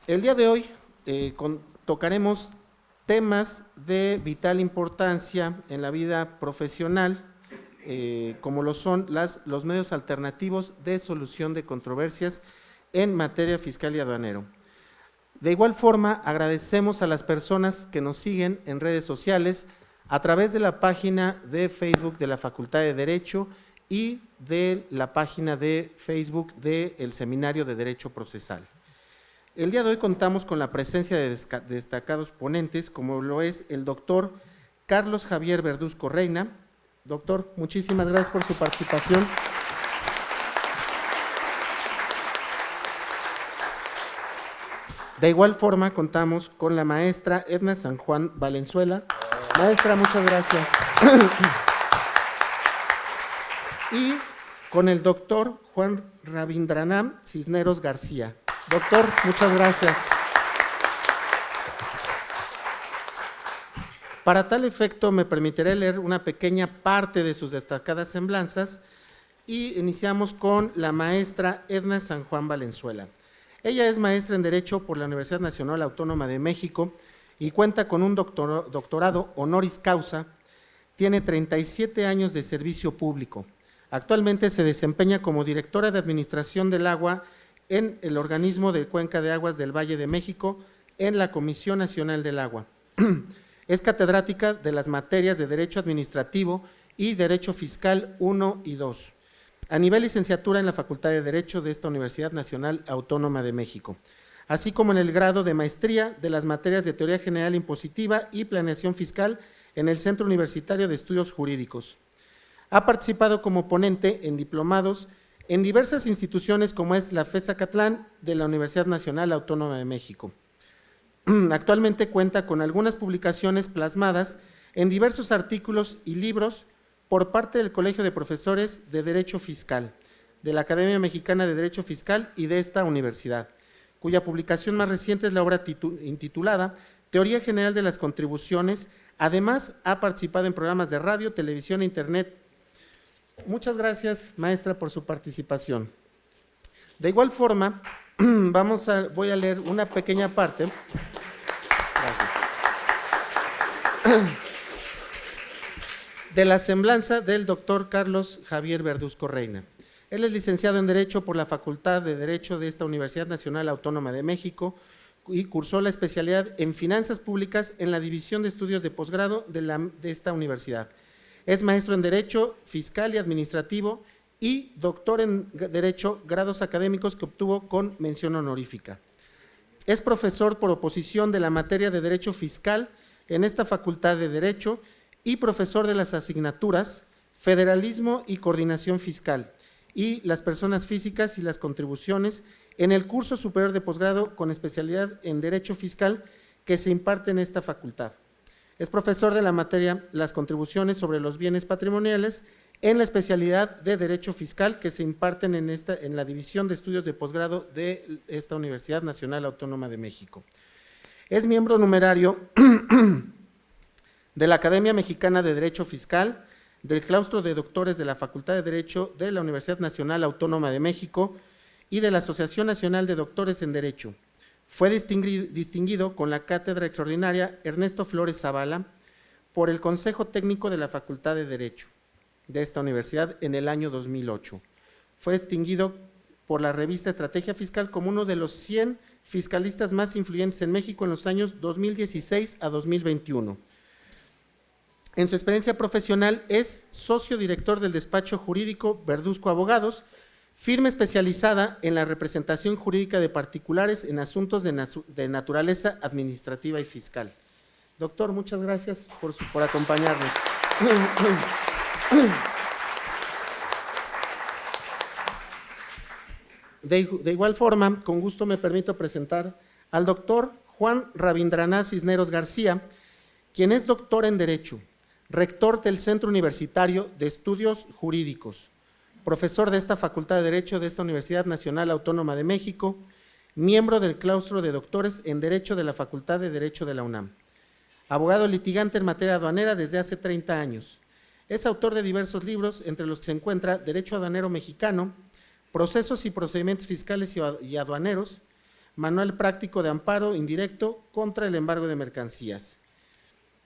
El día de hoy tocaremos temas de vital importancia en la vida profesional, como lo son los medios alternativos de solución de controversias en materia fiscal y aduanero. De igual forma, agradecemos a las personas que nos siguen en redes sociales a través de la página de Facebook de la Facultad de Derecho y de la página de Facebook del Seminario de Derecho Procesal. El día de hoy contamos con la presencia de destacados ponentes, como lo es el doctor Carlos Javier Verduzco Reina. Doctor, muchísimas gracias por su participación. De igual forma, contamos con la maestra Edna San Juan Valenzuela. Maestra, muchas gracias. Y con el doctor Juan Rabindranath Cisneros García. Doctor, muchas gracias. Para tal efecto, me permitiré leer una pequeña parte de sus destacadas semblanzas y iniciamos con la maestra Edna San Juan Valenzuela. Ella es maestra en Derecho por la Universidad Nacional Autónoma de México y cuenta con un doctorado honoris causa. Tiene 37 años de servicio público. Actualmente se desempeña como directora de Administración del Agua en el organismo de Cuenca de Aguas del Valle de México en la Comisión Nacional del Agua. Es catedrática de las materias de Derecho Administrativo y Derecho Fiscal 1 y 2, a nivel licenciatura en la Facultad de Derecho de esta Universidad Nacional Autónoma de México, así como en el grado de maestría de las materias de Teoría General Impositiva y Planeación Fiscal en el Centro Universitario de Estudios Jurídicos. Ha participado como ponente en diplomados en diversas instituciones como es la FES Zacatlán de la Universidad Nacional Autónoma de México. Actualmente cuenta con algunas publicaciones plasmadas en diversos artículos y libros por parte del Colegio de Profesores de Derecho Fiscal, de la Academia Mexicana de Derecho Fiscal y de esta universidad, cuya publicación más reciente es la obra intitulada Teoría General de las Contribuciones. Además, ha participado en programas de radio, televisión e internet. Muchas gracias, maestra, por su participación. De igual forma, voy a leer una pequeña parte. De la semblanza del doctor Carlos Javier Verduzco Reina. Él es licenciado en Derecho por la Facultad de Derecho de esta Universidad Nacional Autónoma de México y cursó la especialidad en Finanzas Públicas en la División de Estudios de Posgrado de esta universidad. Es maestro en Derecho Fiscal y Administrativo y doctor en Derecho, grados académicos que obtuvo con mención honorífica. Es profesor por oposición de la materia de Derecho Fiscal en esta Facultad de Derecho y profesor de las asignaturas Federalismo y Coordinación Fiscal y las personas físicas y las contribuciones en el curso superior de posgrado con especialidad en Derecho Fiscal que se imparte en esta facultad. Es profesor de la materia Las contribuciones sobre los bienes patrimoniales en la especialidad de Derecho Fiscal que se imparten en la División de Estudios de Posgrado de esta Universidad Nacional Autónoma de México. Es miembro numerario de la Academia Mexicana de Derecho Fiscal, del claustro de doctores de la Facultad de Derecho de la Universidad Nacional Autónoma de México y de la Asociación Nacional de Doctores en Derecho. Fue distinguido con la Cátedra Extraordinaria Ernesto Flores Zavala por el Consejo Técnico de la Facultad de Derecho de esta universidad en el año 2008. Fue distinguido por la revista Estrategia Fiscal como uno de los 100 fiscalistas más influyentes en México en los años 2016 a 2021. En su experiencia profesional es socio director del despacho jurídico Verduzco Abogados, firma especializada en la representación jurídica de particulares en asuntos de naturaleza administrativa y fiscal. Doctor, muchas gracias por acompañarnos. De igual forma, con gusto me permito presentar al doctor Juan Rabindranath Cisneros García, quien es doctor en Derecho, rector del Centro Universitario de Estudios Jurídicos, profesor de esta Facultad de Derecho de esta Universidad Nacional Autónoma de México, miembro del claustro de doctores en Derecho de la Facultad de Derecho de la UNAM, abogado litigante en materia aduanera desde hace 30 años. Es autor de diversos libros, entre los que se encuentra Derecho Aduanero Mexicano, Procesos y Procedimientos Fiscales y Aduaneros, Manual práctico de amparo indirecto contra el embargo de mercancías.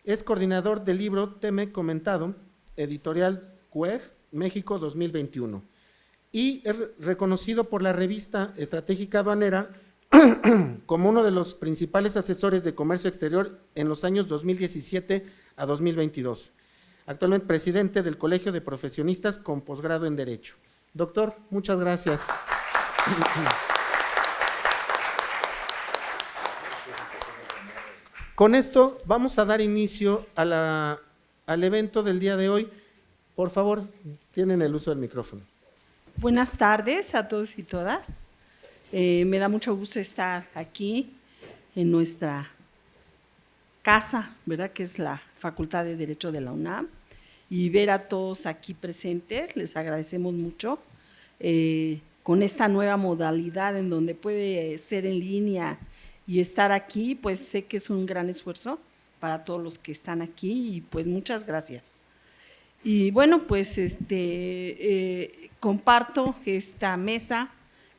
Es coordinador del libro Teme Comentado, editorial CUEG, México 2021. Y es reconocido por la revista estratégica aduanera como uno de los principales asesores de comercio exterior en los años 2017 a 2022. Actualmente presidente del Colegio de Profesionistas con posgrado en Derecho. Doctor, muchas gracias. Con esto vamos a dar inicio a al evento del día de hoy. Por favor, tienen el uso del micrófono. Buenas tardes a todos y todas. Me da mucho gusto estar aquí en nuestra casa, ¿verdad? Que es la Facultad de Derecho de la UNAM, y ver a todos aquí presentes. Les agradecemos mucho con esta nueva modalidad en donde puede ser en línea y estar aquí, pues sé que es un gran esfuerzo para todos los que están aquí y pues muchas gracias. Y bueno, pues comparto esta mesa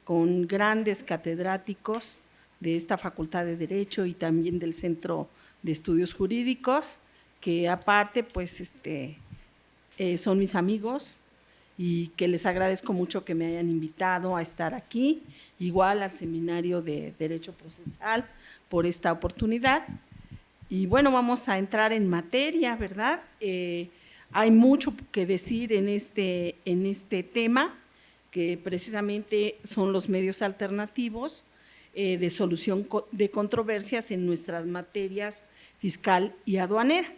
con grandes catedráticos de esta Facultad de Derecho y también del Centro de Estudios Jurídicos, que aparte pues son mis amigos y que les agradezco mucho que me hayan invitado a estar aquí, igual al Seminario de Derecho Procesal por esta oportunidad. Y bueno, vamos a entrar en materia, ¿verdad? Hay mucho que decir en este tema, que precisamente son los medios alternativos de solución de controversias en nuestras materias fiscal y aduanera.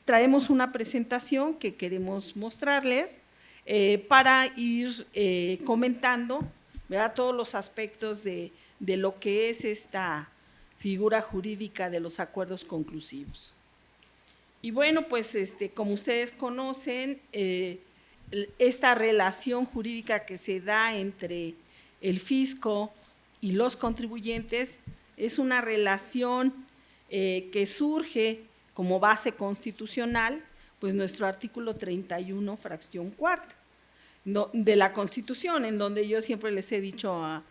Traemos una presentación que queremos mostrarles para ir comentando, ¿verdad?, todos los aspectos de lo que es esta figura jurídica de los acuerdos conclusivos. Y bueno, pues como ustedes conocen, esta relación jurídica que se da entre el fisco y los contribuyentes es una relación que surge como base constitucional, pues nuestro artículo 31, fracción cuarta de la Constitución, en donde yo siempre les he dicho a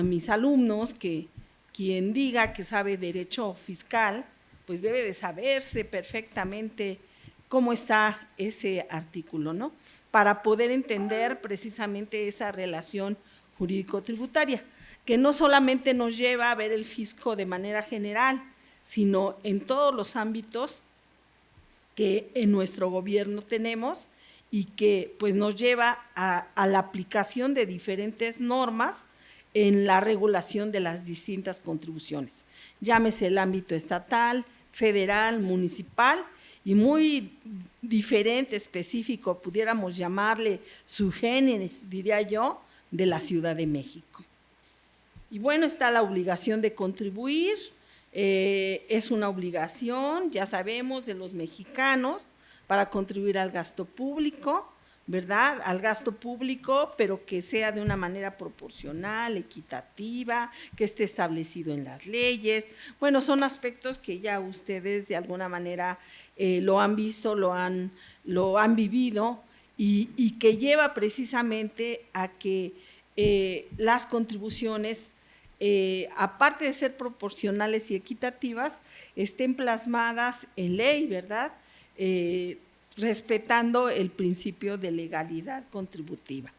mis alumnos que quien diga que sabe derecho fiscal, pues debe de saberse perfectamente cómo está ese artículo, ¿no?, para poder entender precisamente esa relación jurídico-tributaria, que no solamente nos lleva a ver el fisco de manera general, sino en todos los ámbitos que en nuestro gobierno tenemos y que pues nos lleva a la aplicación de diferentes normas en la regulación de las distintas contribuciones, llámese el ámbito estatal, federal, municipal y muy diferente, específico, pudiéramos llamarle subgéneres, diría yo, de la Ciudad de México. Y bueno, está la obligación de contribuir, es una obligación, ya sabemos, de los mexicanos para contribuir al gasto público, ¿verdad?, al gasto público, pero que sea de una manera proporcional, equitativa, que esté establecido en las leyes. Bueno, son aspectos que ya ustedes de alguna manera lo han visto, lo han vivido y que lleva precisamente a que las contribuciones, aparte de ser proporcionales y equitativas, estén plasmadas en ley, ¿verdad?, respetando el principio de legalidad contributiva.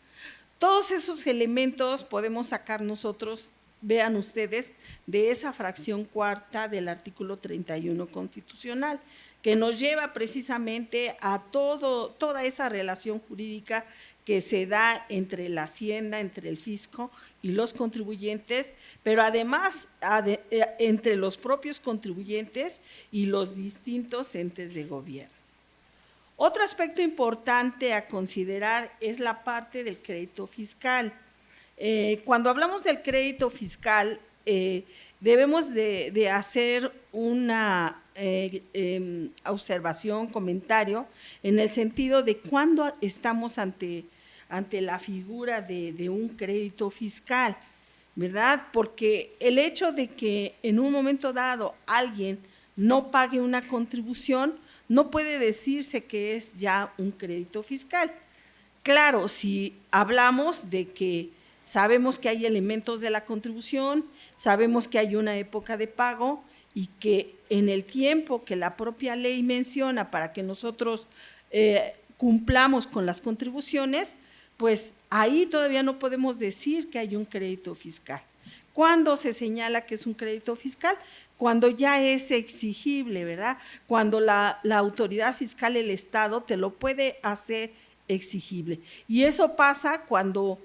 Todos esos elementos podemos sacar nosotros, vean ustedes, de esa fracción cuarta del artículo 31 constitucional, que nos lleva precisamente a toda esa relación jurídica que se da entre la Hacienda, entre el fisco y los contribuyentes, pero además entre los propios contribuyentes y los distintos entes de gobierno. Otro aspecto importante a considerar es la parte del crédito fiscal. Cuando hablamos del crédito fiscal, debemos de hacer una observación, comentario, en el sentido de cuándo estamos ante la figura de un crédito fiscal, ¿verdad? Porque el hecho de que en un momento dado alguien no pague una contribución no puede decirse que es ya un crédito fiscal. Claro, si hablamos de que sabemos que hay elementos de la contribución, sabemos que hay una época de pago y que en el tiempo que la propia ley menciona para que nosotros cumplamos con las contribuciones, pues ahí todavía no podemos decir que hay un crédito fiscal. ¿Cuándo se señala que es un crédito fiscal? Cuando ya es exigible, ¿verdad? Cuando la autoridad fiscal, el Estado, te lo puede hacer exigible. Y eso pasa cuando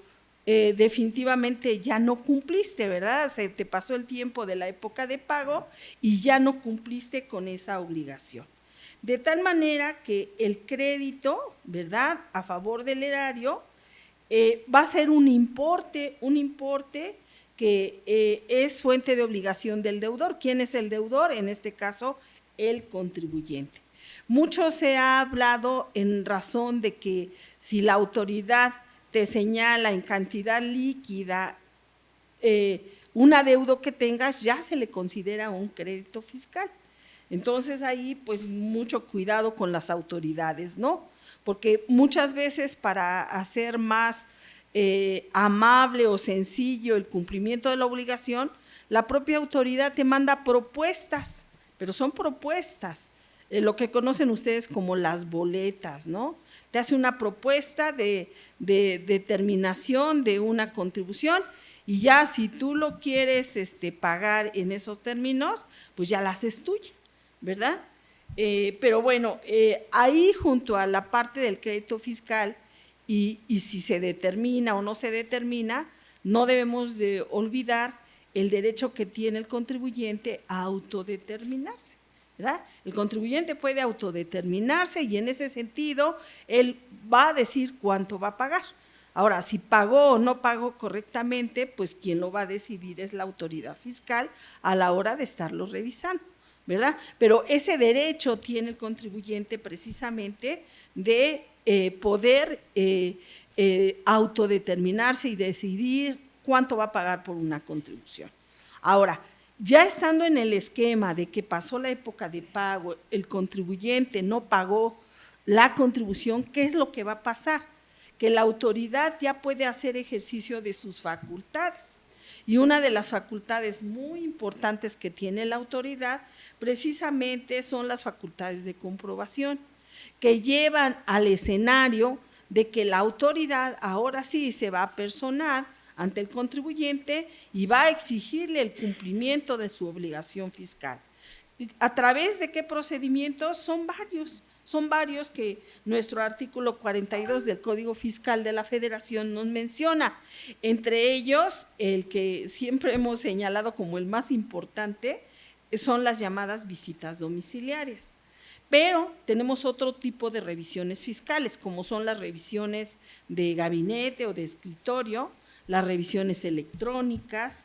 definitivamente ya no cumpliste, ¿verdad? Se te pasó el tiempo de la época de pago y ya no cumpliste con esa obligación. De tal manera que el crédito, ¿verdad?, a favor del erario va a ser un importe que es fuente de obligación del deudor. ¿Quién es el deudor? En este caso, el contribuyente. Mucho se ha hablado en razón de que si la autoridad te señala en cantidad líquida un adeudo que tengas, ya se le considera un crédito fiscal. Entonces ahí pues mucho cuidado con las autoridades, ¿no? Porque muchas veces para hacer más amable o sencillo el cumplimiento de la obligación, la propia autoridad te manda propuestas, pero son propuestas, lo que conocen ustedes como las boletas, ¿no? Te hace una propuesta de determinación de una contribución y ya si tú lo quieres pagar en esos términos, pues ya la haces tuya, ¿verdad? Pero bueno, ahí junto a la parte del crédito fiscal y si se determina o no se determina, no debemos de olvidar el derecho que tiene el contribuyente a autodeterminarse, ¿verdad? El contribuyente puede autodeterminarse y en ese sentido él va a decir cuánto va a pagar. Ahora, si pagó o no pagó correctamente, pues quien lo va a decidir es la autoridad fiscal a la hora de estarlo revisando, ¿verdad? Pero ese derecho tiene el contribuyente precisamente de poder autodeterminarse y decidir cuánto va a pagar por una contribución. Ahora, ya estando en el esquema de que pasó la época de pago, el contribuyente no pagó la contribución, ¿qué es lo que va a pasar? Que la autoridad ya puede hacer ejercicio de sus facultades. Y una de las facultades muy importantes que tiene la autoridad precisamente son las facultades de comprobación, que llevan al escenario de que la autoridad ahora sí se va a personar ante el contribuyente y va a exigirle el cumplimiento de su obligación fiscal. ¿A través de qué procedimientos? Son varios que nuestro artículo 42 del Código Fiscal de la Federación nos menciona. Entre ellos, el que siempre hemos señalado como el más importante son las llamadas visitas domiciliarias. Pero tenemos otro tipo de revisiones fiscales, como son las revisiones de gabinete o de escritorio, las revisiones electrónicas,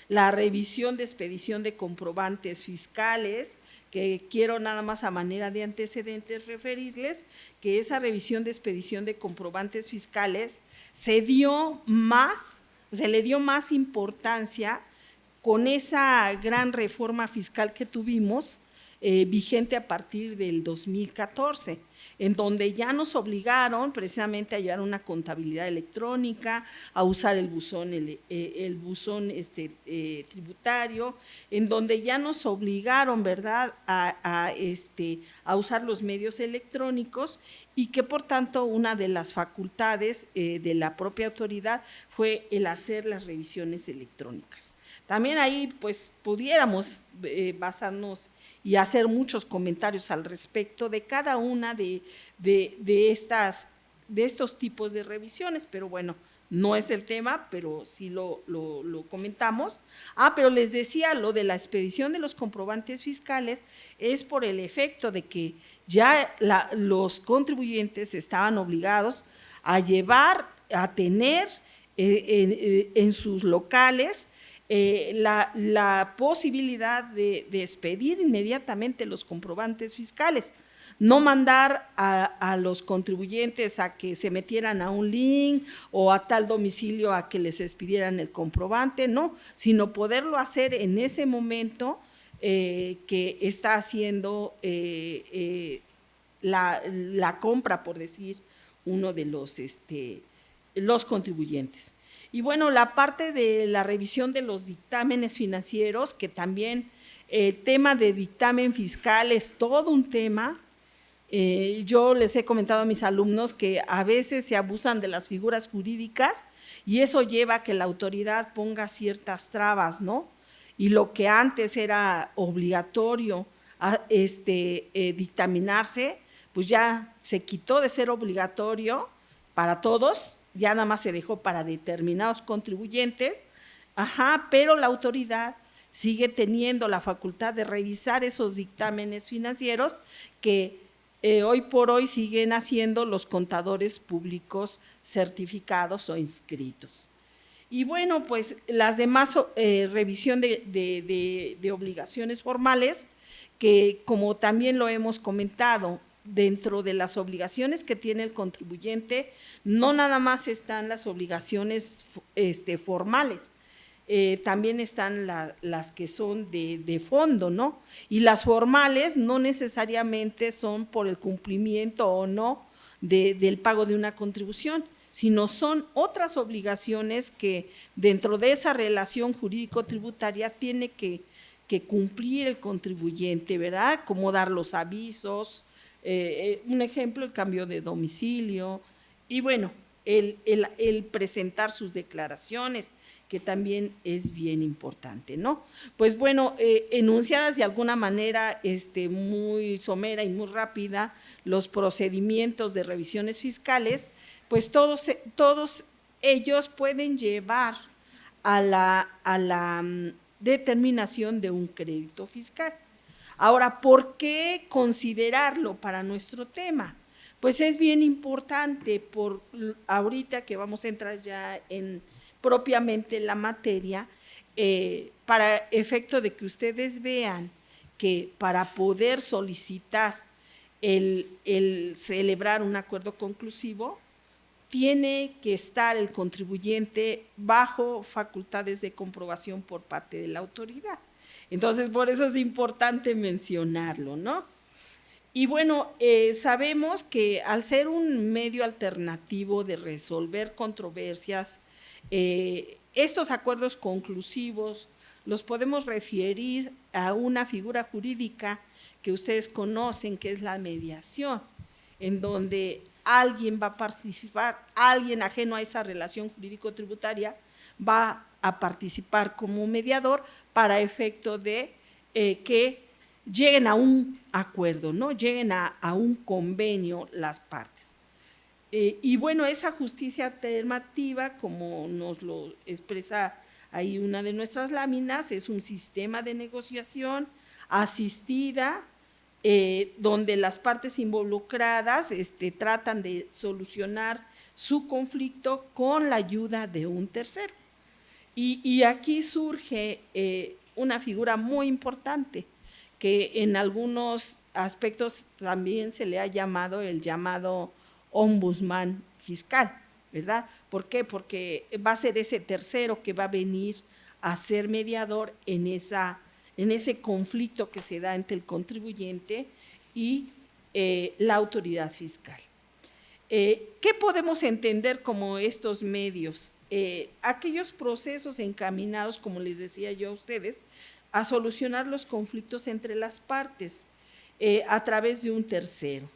la revisión de expedición de comprobantes fiscales, que quiero nada más a manera de antecedentes referirles que esa revisión de expedición de comprobantes fiscales se le dio más importancia con esa gran reforma fiscal que tuvimos, vigente a partir del 2014, en donde ya nos obligaron precisamente a llevar una contabilidad electrónica, a usar el buzón tributario, en donde ya nos obligaron, ¿verdad?, a usar los medios electrónicos y que por tanto una de las facultades de la propia autoridad fue el hacer las revisiones electrónicas. También ahí pues pudiéramos basarnos y hacer muchos comentarios al respecto de cada una de estos tipos de revisiones, pero bueno, no es el tema, pero sí lo comentamos. Pero les decía, lo de la expedición de los comprobantes fiscales es por el efecto de que ya los contribuyentes estaban obligados a tener en sus locales la posibilidad de expedir inmediatamente los comprobantes fiscales, no mandar a los contribuyentes a que se metieran a un link o a tal domicilio a que les expidieran el comprobante, no, sino poderlo hacer en ese momento que está haciendo la compra, por decir, uno de los los contribuyentes. Y bueno, la parte de la revisión de los dictámenes financieros, que también el tema de dictamen fiscal es todo un tema. Yo les he comentado a mis alumnos que a veces se abusan de las figuras jurídicas y eso lleva a que la autoridad ponga ciertas trabas, ¿no? Y lo que antes era obligatorio dictaminarse, pues ya se quitó de ser obligatorio para todos, ya nada más se dejó para determinados contribuyentes, pero la autoridad sigue teniendo la facultad de revisar esos dictámenes financieros que hoy por hoy siguen haciendo los contadores públicos certificados o inscritos. Y bueno, pues las demás revisión de obligaciones formales, que como también lo hemos comentado, dentro de las obligaciones que tiene el contribuyente, no nada más están las obligaciones formales, también están las que son de fondo, ¿no? Y las formales no necesariamente son por el cumplimiento o no del pago de una contribución, sino son otras obligaciones que dentro de esa relación jurídico-tributaria tiene que cumplir el contribuyente, ¿verdad? Como dar los avisos, un ejemplo, el cambio de domicilio y bueno, el presentar sus declaraciones, que también es bien importante, ¿no? Pues bueno, enunciadas de alguna manera muy somera y muy rápida los procedimientos de revisiones fiscales, pues todos ellos pueden llevar a la determinación de un crédito fiscal. Ahora, ¿por qué considerarlo para nuestro tema? Pues es bien importante, ahorita que vamos a entrar ya en propiamente la materia, para efecto de que ustedes vean que para poder solicitar el celebrar un acuerdo conclusivo, tiene que estar el contribuyente bajo facultades de comprobación por parte de la autoridad. Entonces, por eso es importante mencionarlo, ¿no? Y bueno, sabemos que al ser un medio alternativo de resolver controversias, estos acuerdos conclusivos los podemos referir a una figura jurídica que ustedes conocen, que es la mediación, en donde alguien va a participar, alguien ajeno a esa relación jurídico-tributaria va a participar como mediador para efecto de que lleguen a un acuerdo, ¿no? Lleguen a un convenio las partes. Y bueno, esa justicia alternativa, como nos lo expresa ahí una de nuestras láminas, es un sistema de negociación asistida, donde las partes involucradas tratan de solucionar su conflicto con la ayuda de un tercero. Y aquí surge una figura muy importante, que en algunos aspectos también se le ha llamado el llamado ombudsman fiscal, ¿verdad? ¿Por qué? Porque va a ser ese tercero que va a venir a ser mediador en ese conflicto que se da entre el contribuyente y la autoridad fiscal. ¿Qué podemos entender como estos medios? Aquellos procesos encaminados, como les decía yo a ustedes, a solucionar los conflictos entre las partes a través de un tercero,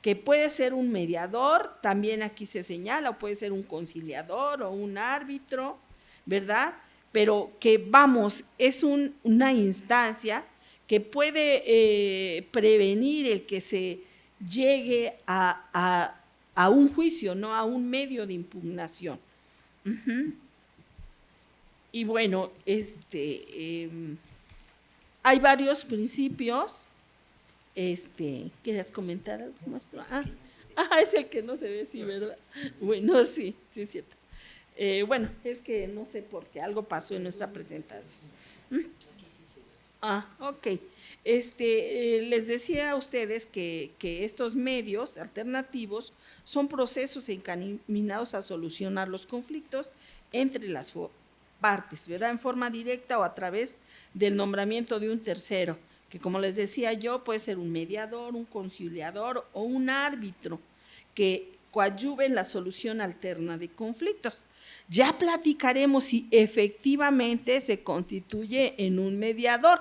que puede ser un mediador, también aquí se señala, o puede ser un conciliador o un árbitro, ¿verdad? Pero que vamos, es una instancia que puede prevenir el que se llegue a un juicio, ¿no? A un medio de impugnación. Y bueno, hay varios principios. ¿Quieres comentar algo, maestro? Es el que no se ve, sí, ¿verdad? Bueno, sí, es cierto. Bueno, es que no sé por qué algo pasó en nuestra presentación. Ok. Les decía a ustedes que estos medios alternativos son procesos encaminados a solucionar los conflictos entre las partes, ¿verdad? En forma directa o a través del nombramiento de un tercero, que como les decía yo, puede ser un mediador, un conciliador o un árbitro, que coadyuve en la solución alterna de conflictos. Ya platicaremos si efectivamente se constituye en un mediador.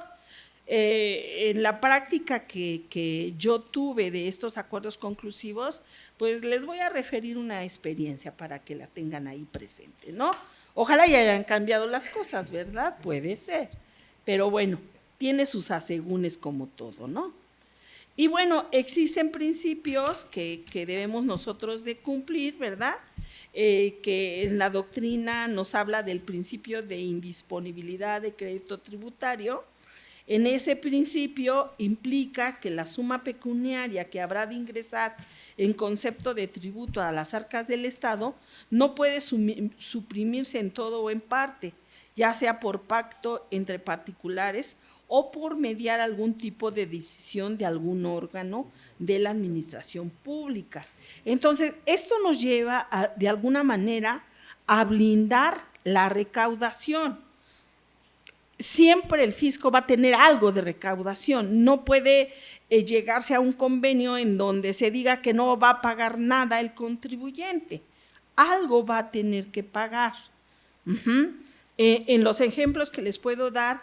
En la práctica que yo tuve de estos acuerdos conclusivos, pues les voy a referir una experiencia para que la tengan ahí presente, ¿no? Ojalá ya hayan cambiado las cosas, ¿verdad? Puede ser, pero bueno, tiene sus asegúnes como todo, ¿no? Y bueno, existen principios que debemos nosotros de cumplir, ¿verdad? Que en la doctrina nos habla del principio de indisponibilidad de crédito tributario. En ese principio implica que la suma pecuniaria que habrá de ingresar en concepto de tributo a las arcas del Estado no puede suprimirse en todo o en parte, ya sea por pacto entre particulares o por mediar algún tipo de decisión de algún órgano de la administración pública. Entonces, esto nos lleva de alguna manera a blindar la recaudación. Siempre el fisco va a tener algo de recaudación, no puede llegarse a un convenio en donde se diga que no va a pagar nada el contribuyente, algo va a tener que pagar. En los ejemplos que les puedo dar,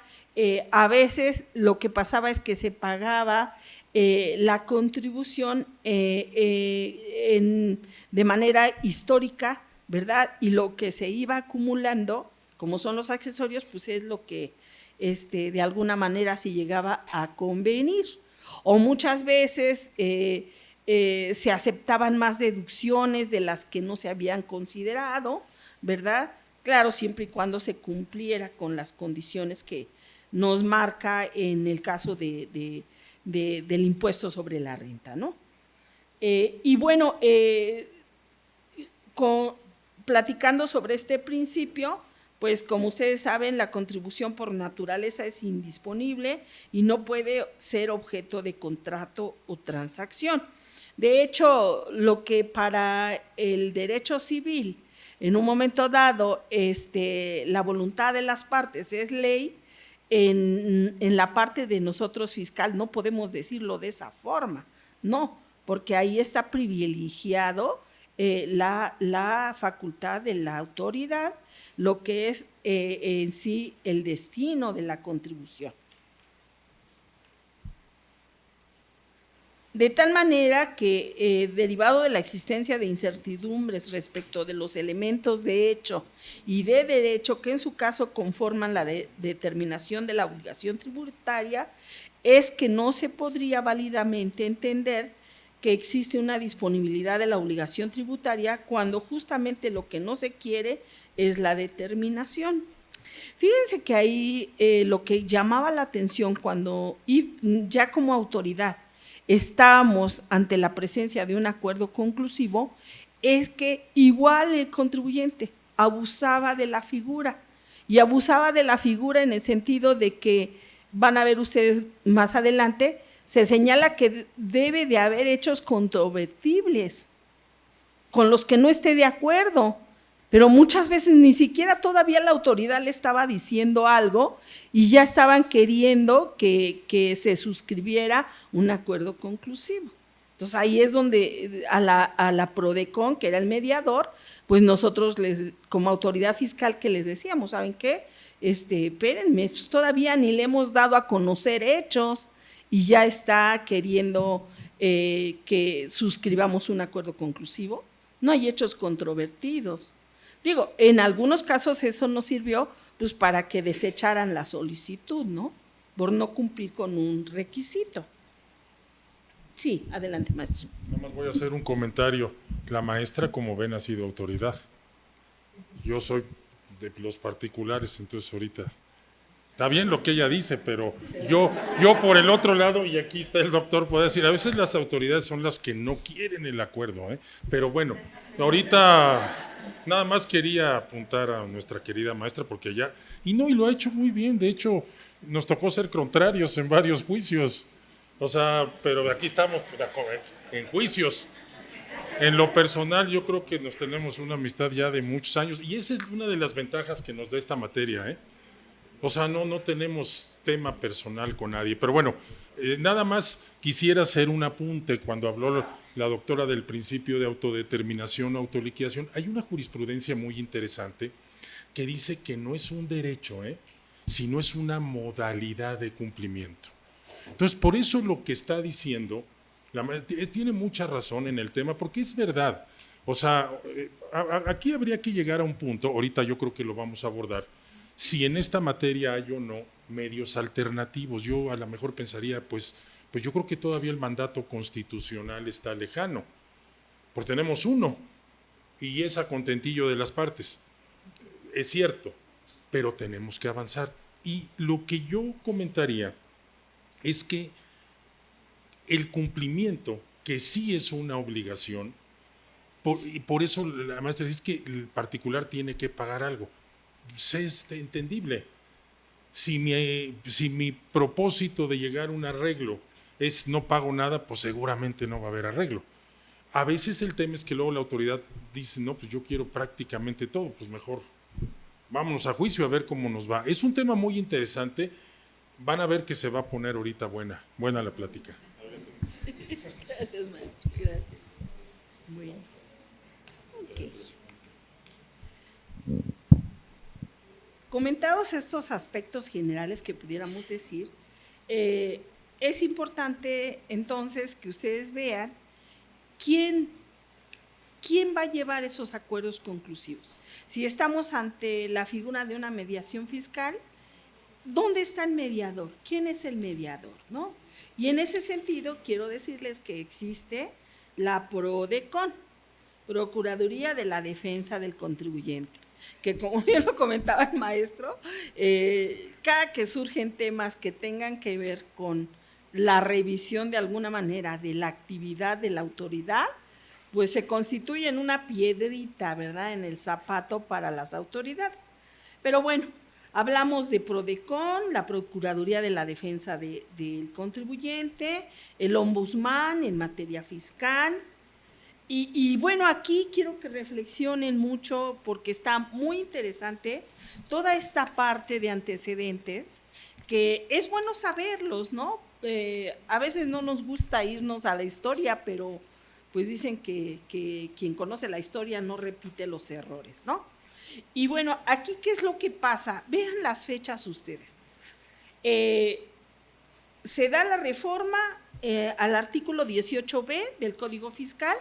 a veces lo que pasaba es que se pagaba la contribución de manera histórica, ¿verdad? Y lo que se iba acumulando, como son los accesorios, pues es lo que de alguna manera se llegaba a convenir. O muchas veces se aceptaban más deducciones de las que no se habían considerado, ¿verdad? Claro, siempre y cuando se cumpliera con las condiciones que nos marca en el caso del impuesto sobre la renta, ¿no? Y bueno, platicando sobre este principio, pues como ustedes saben, la contribución por naturaleza es indisponible y no puede ser objeto de contrato o transacción. De hecho, lo que para el derecho civil, en un momento dado, la voluntad de las partes es ley, en la parte de nosotros fiscal no podemos decirlo de esa forma, no, porque ahí está privilegiado la facultad de la autoridad, lo que es en sí el destino de la contribución. De tal manera que, derivado de la existencia de incertidumbres respecto de los elementos de hecho y de derecho que en su caso conforman la determinación de la obligación tributaria, es que no se podría válidamente entender que existe una disponibilidad de la obligación tributaria cuando justamente lo que no se quiere es la determinación. Fíjense que ahí lo que llamaba la atención cuando ya como autoridad estábamos ante la presencia de un acuerdo conclusivo, es que igual el contribuyente abusaba de la figura, y abusaba de la figura en el sentido de que, van a ver ustedes más adelante, se señala que debe de haber hechos controvertibles con los que no esté de acuerdo, pero muchas veces ni siquiera todavía la autoridad le estaba diciendo algo y ya estaban queriendo que se suscribiera un acuerdo conclusivo. Entonces ahí es donde a la PRODECON, que era el mediador, pues nosotros como autoridad fiscal que les decíamos, ¿saben qué? Espérenme, pues todavía ni le hemos dado a conocer hechos y ya está queriendo que suscribamos un acuerdo conclusivo. No hay hechos controvertidos. Digo, en algunos casos eso nos sirvió pues para que desecharan la solicitud, ¿no? Por no cumplir con un requisito. Sí, adelante, maestro. Nada más voy a hacer un comentario. La maestra, como ven, ha sido autoridad. Yo soy de los particulares, entonces ahorita está bien lo que ella dice, pero yo por el otro lado, y aquí está el doctor, puede decir, a veces las autoridades son las que no quieren el acuerdo, pero bueno, ahorita nada más quería apuntar a nuestra querida maestra, porque ella, y lo ha hecho muy bien, de hecho, nos tocó ser contrarios en varios juicios, o sea, pero aquí estamos en juicios. En lo personal, yo creo que nos tenemos una amistad ya de muchos años, y esa es una de las ventajas que nos da esta materia, O sea, no tenemos tema personal con nadie, pero bueno, nada más quisiera hacer un apunte cuando habló la doctora del principio de autodeterminación o autoliquidación, hay una jurisprudencia muy interesante que dice que no es un derecho, sino es una modalidad de cumplimiento. Entonces, por eso lo que está diciendo, tiene mucha razón en el tema, porque es verdad. O sea, aquí habría que llegar a un punto, ahorita yo creo que lo vamos a abordar, si en esta materia hay o no medios alternativos. Yo a lo mejor pensaría, pues yo creo que todavía el mandato constitucional está lejano, porque tenemos uno, y es a contentillo de las partes. Es cierto, pero tenemos que avanzar. Y lo que yo comentaría es que el cumplimiento, que sí es una obligación, y por eso la maestra dice que el particular tiene que pagar algo. Pues es entendible. Si mi propósito de llegar a un arreglo es no pago nada, pues seguramente no va a haber arreglo. A veces el tema es que luego la autoridad dice, no, pues yo quiero prácticamente todo, pues mejor vámonos a juicio a ver cómo nos va. Es un tema muy interesante, van a ver que se va a poner ahorita buena la plática. Gracias, maestro, gracias. Bueno, ok. Comentados estos aspectos generales que pudiéramos decir, es importante entonces que ustedes vean quién va a llevar esos acuerdos conclusivos. Si estamos ante la figura de una mediación fiscal, ¿dónde está el mediador? ¿Quién es el mediador, no? Y en ese sentido quiero decirles que existe la PRODECON, Procuraduría de la Defensa del Contribuyente, que como bien lo comentaba el maestro, cada que surgen temas que tengan que ver con la revisión de alguna manera de la actividad de la autoridad, pues se constituyen una piedrita, ¿verdad?, en el zapato para las autoridades. Pero bueno, hablamos de PRODECON, la Procuraduría de la Defensa del Contribuyente, el Ombudsman en materia fiscal. Y bueno, aquí quiero que reflexionen mucho porque está muy interesante toda esta parte de antecedentes que es bueno saberlos, ¿no? A veces no nos gusta irnos a la historia, pero pues dicen que quien conoce la historia no repite los errores, ¿no? Y bueno, aquí, ¿qué es lo que pasa? Vean las fechas ustedes. Se da la reforma al artículo 18b del Código Fiscal,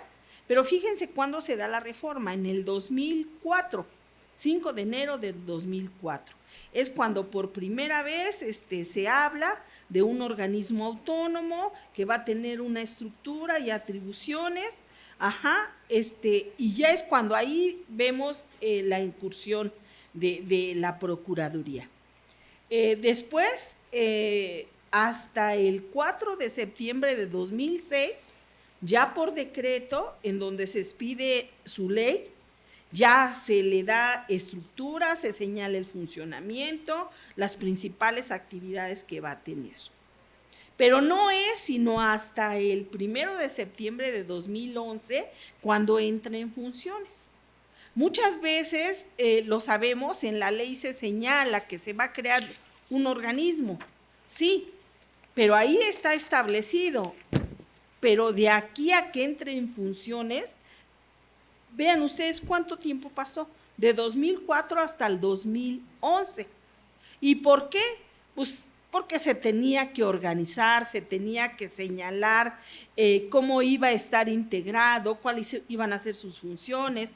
pero fíjense cuándo se da la reforma, en el 2004, 5 de enero del 2004. Es cuando por primera vez se habla de un organismo autónomo que va a tener una estructura y atribuciones, y ya es cuando ahí vemos la incursión de la Procuraduría. Después, hasta el 4 de septiembre de 2006, ya por decreto, en donde se expide su ley, ya se le da estructura, se señala el funcionamiento, las principales actividades que va a tener. Pero no es sino hasta el 1 de septiembre de 2011 cuando entra en funciones. Muchas veces, lo sabemos, en la ley se señala que se va a crear un organismo, sí, pero ahí está establecido. Pero de aquí a que entre en funciones, vean ustedes cuánto tiempo pasó, de 2004 hasta el 2011. ¿Y por qué? Pues porque se tenía que organizar, se tenía que señalar cómo iba a estar integrado, cuáles iban a ser sus funciones,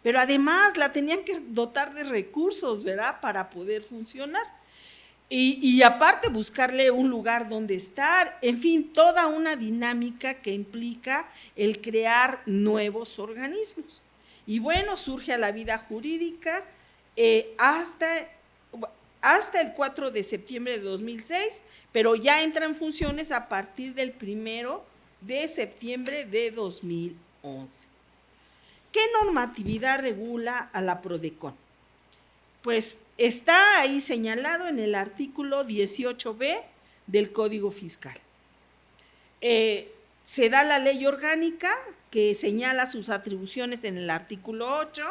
pero además la tenían que dotar de recursos, ¿verdad?, para poder funcionar. Y aparte buscarle un lugar donde estar, en fin, toda una dinámica que implica el crear nuevos organismos. Y bueno, surge a la vida jurídica hasta el 4 de septiembre de 2006, pero ya entra en funciones a partir del 1 de septiembre de 2011. ¿Qué normatividad regula a la PRODECON? Pues está ahí señalado en el artículo 18b del Código Fiscal. Se da la ley orgánica que señala sus atribuciones en el artículo 8,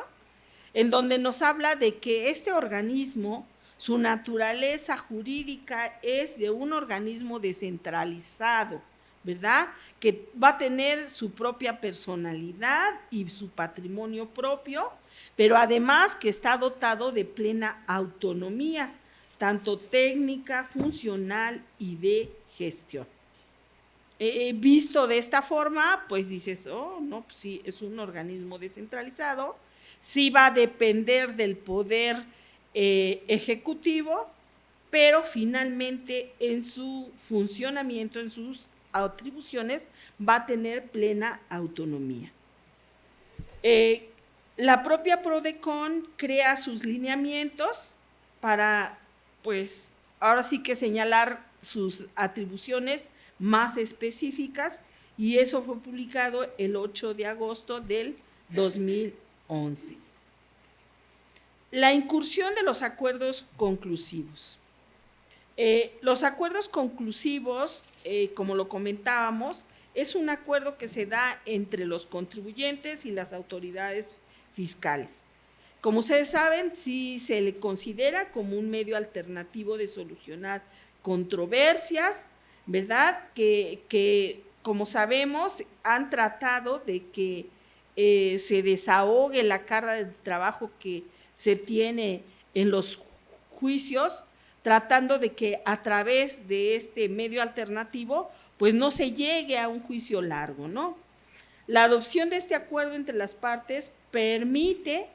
en donde nos habla de que este organismo, su naturaleza jurídica es de un organismo descentralizado, ¿verdad? Que va a tener su propia personalidad y su patrimonio propio, pero además que está dotado de plena autonomía, tanto técnica, funcional y de gestión. Visto de esta forma, pues dices, oh, no, pues sí, es un organismo descentralizado, sí va a depender del poder ejecutivo, pero finalmente en su funcionamiento, en sus atribuciones, va a tener plena autonomía. La propia PRODECON crea sus lineamientos para, pues, ahora sí que señalar sus atribuciones más específicas, y eso fue publicado el 8 de agosto del 2011. La incursión de los acuerdos conclusivos. Los acuerdos conclusivos, como lo comentábamos, es un acuerdo que se da entre los contribuyentes y las autoridades fiscales. Como ustedes saben, sí se le considera como un medio alternativo de solucionar controversias, ¿verdad? Que como sabemos, han tratado de que se desahogue la carga de trabajo que se tiene en los juicios, tratando de que a través de este medio alternativo, pues no se llegue a un juicio largo, ¿no? La adopción de este acuerdo entre las partes permite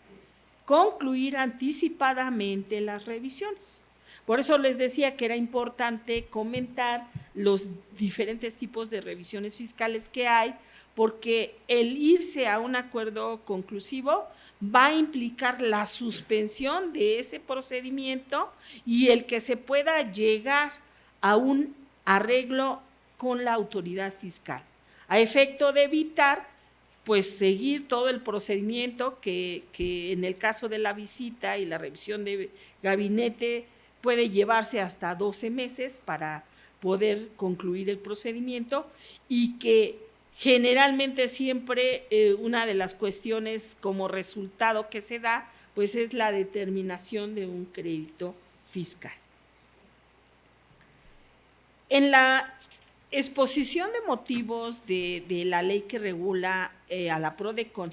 concluir anticipadamente las revisiones. Por eso les decía que era importante comentar los diferentes tipos de revisiones fiscales que hay, porque el irse a un acuerdo conclusivo va a implicar la suspensión de ese procedimiento y el que se pueda llegar a un arreglo con la autoridad fiscal, a efecto de evitar pues seguir todo el procedimiento que en el caso de la visita y la revisión de gabinete puede llevarse hasta 12 meses para poder concluir el procedimiento, y que generalmente siempre una de las cuestiones como resultado que se da pues es la determinación de un crédito fiscal. En la exposición de motivos de la ley que regula a la PRODECON,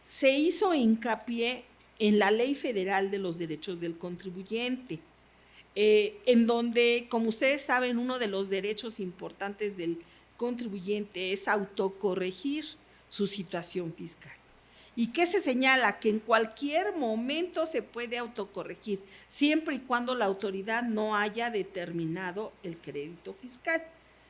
se hizo hincapié en la Ley Federal de los Derechos del Contribuyente, en donde, como ustedes saben, uno de los derechos importantes del contribuyente es autocorregir su situación fiscal. ¿Y qué se señala? Que en cualquier momento se puede autocorregir, siempre y cuando la autoridad no haya determinado el crédito fiscal,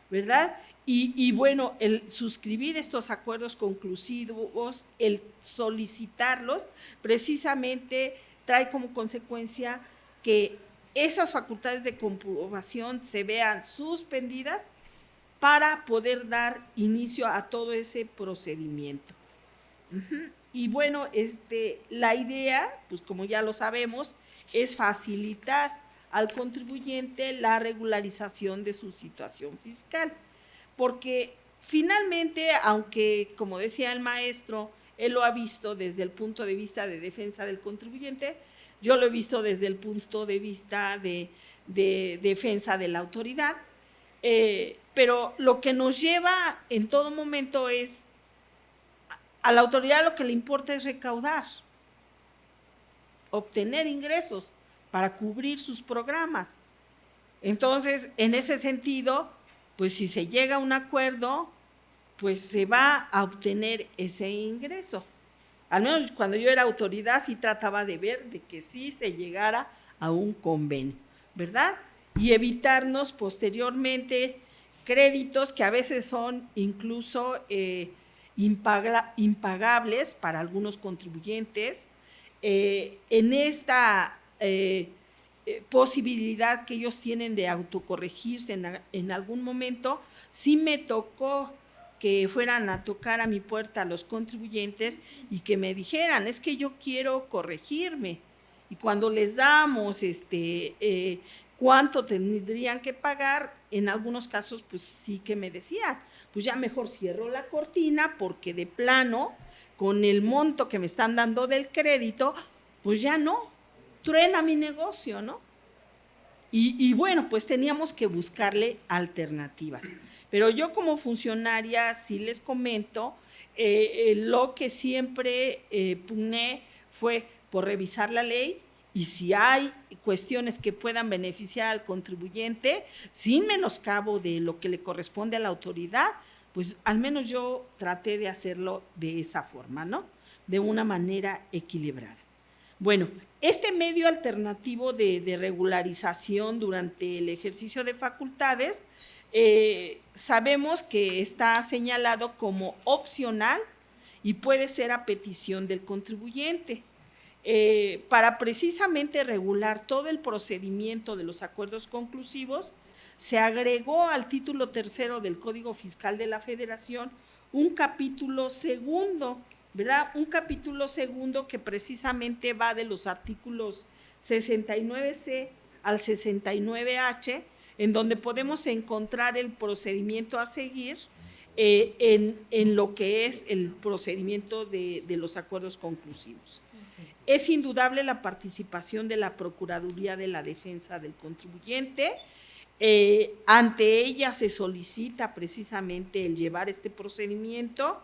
¿verdad? Y bueno, el suscribir estos acuerdos conclusivos, el solicitarlos, precisamente trae como consecuencia que esas facultades de comprobación se vean suspendidas para poder dar inicio a todo ese procedimiento. Y bueno, la idea, pues como ya lo sabemos, es facilitar al contribuyente la regularización de su situación fiscal, porque finalmente, aunque como decía el maestro, él lo ha visto desde el punto de vista de defensa del contribuyente, yo lo he visto desde el punto de vista de defensa de la autoridad, pero lo que nos lleva en todo momento es, a la autoridad lo que le importa es recaudar, obtener ingresos para cubrir sus programas. Entonces, en ese sentido, pues si se llega a un acuerdo, pues se va a obtener ese ingreso. Al menos cuando yo era autoridad sí trataba de ver de que sí se llegara a un convenio, ¿verdad? Y evitarnos posteriormente créditos que a veces son incluso impagables para algunos contribuyentes. En esta posibilidad que ellos tienen de autocorregirse en algún momento, sí me tocó que fueran a tocar a mi puerta a los contribuyentes y que me dijeran, es que yo quiero corregirme, y cuando les damos cuánto tendrían que pagar, en algunos casos pues sí que me decían, pues ya mejor cierro la cortina porque de plano, con el monto que me están dando del crédito, pues ya no, truena mi negocio, ¿no? Y bueno, pues teníamos que buscarle alternativas. Pero yo como funcionaria sí les comento, lo que siempre pugné fue por revisar la ley, y si hay cuestiones que puedan beneficiar al contribuyente, sin menoscabo de lo que le corresponde a la autoridad, pues al menos yo traté de hacerlo de esa forma, ¿no? De una manera equilibrada. Bueno, este medio alternativo de regularización durante el ejercicio de facultades, sabemos que está señalado como opcional y puede ser a petición del contribuyente. Para precisamente regular todo el procedimiento de los acuerdos conclusivos, se agregó al título 3 del Código Fiscal de la Federación un capítulo segundo, ¿verdad? Un capítulo segundo que precisamente va de los artículos 69C al 69H, en donde podemos encontrar el procedimiento a seguir en lo que es el procedimiento de los acuerdos conclusivos. Es indudable la participación de la Procuraduría de la Defensa del Contribuyente. Ante ella se solicita precisamente el llevar este procedimiento,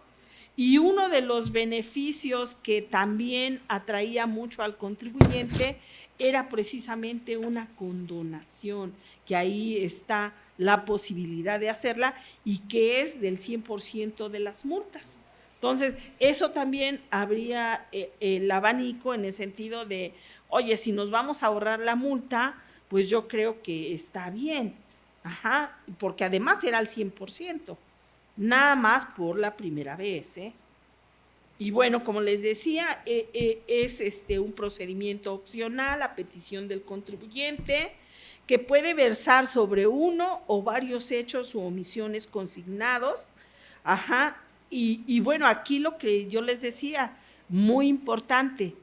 y uno de los beneficios que también atraía mucho al contribuyente era precisamente una condonación, que ahí está la posibilidad de hacerla y que es del 100% de las multas. Entonces, eso también abría el abanico en el sentido de, oye, si nos vamos a ahorrar la multa, pues yo creo que está bien, porque además era al 100%, nada más por la primera vez, ¿eh? Y bueno, como les decía, es un procedimiento opcional a petición del contribuyente, que puede versar sobre uno o varios hechos u omisiones consignados, y bueno, aquí lo que yo les decía, muy importante,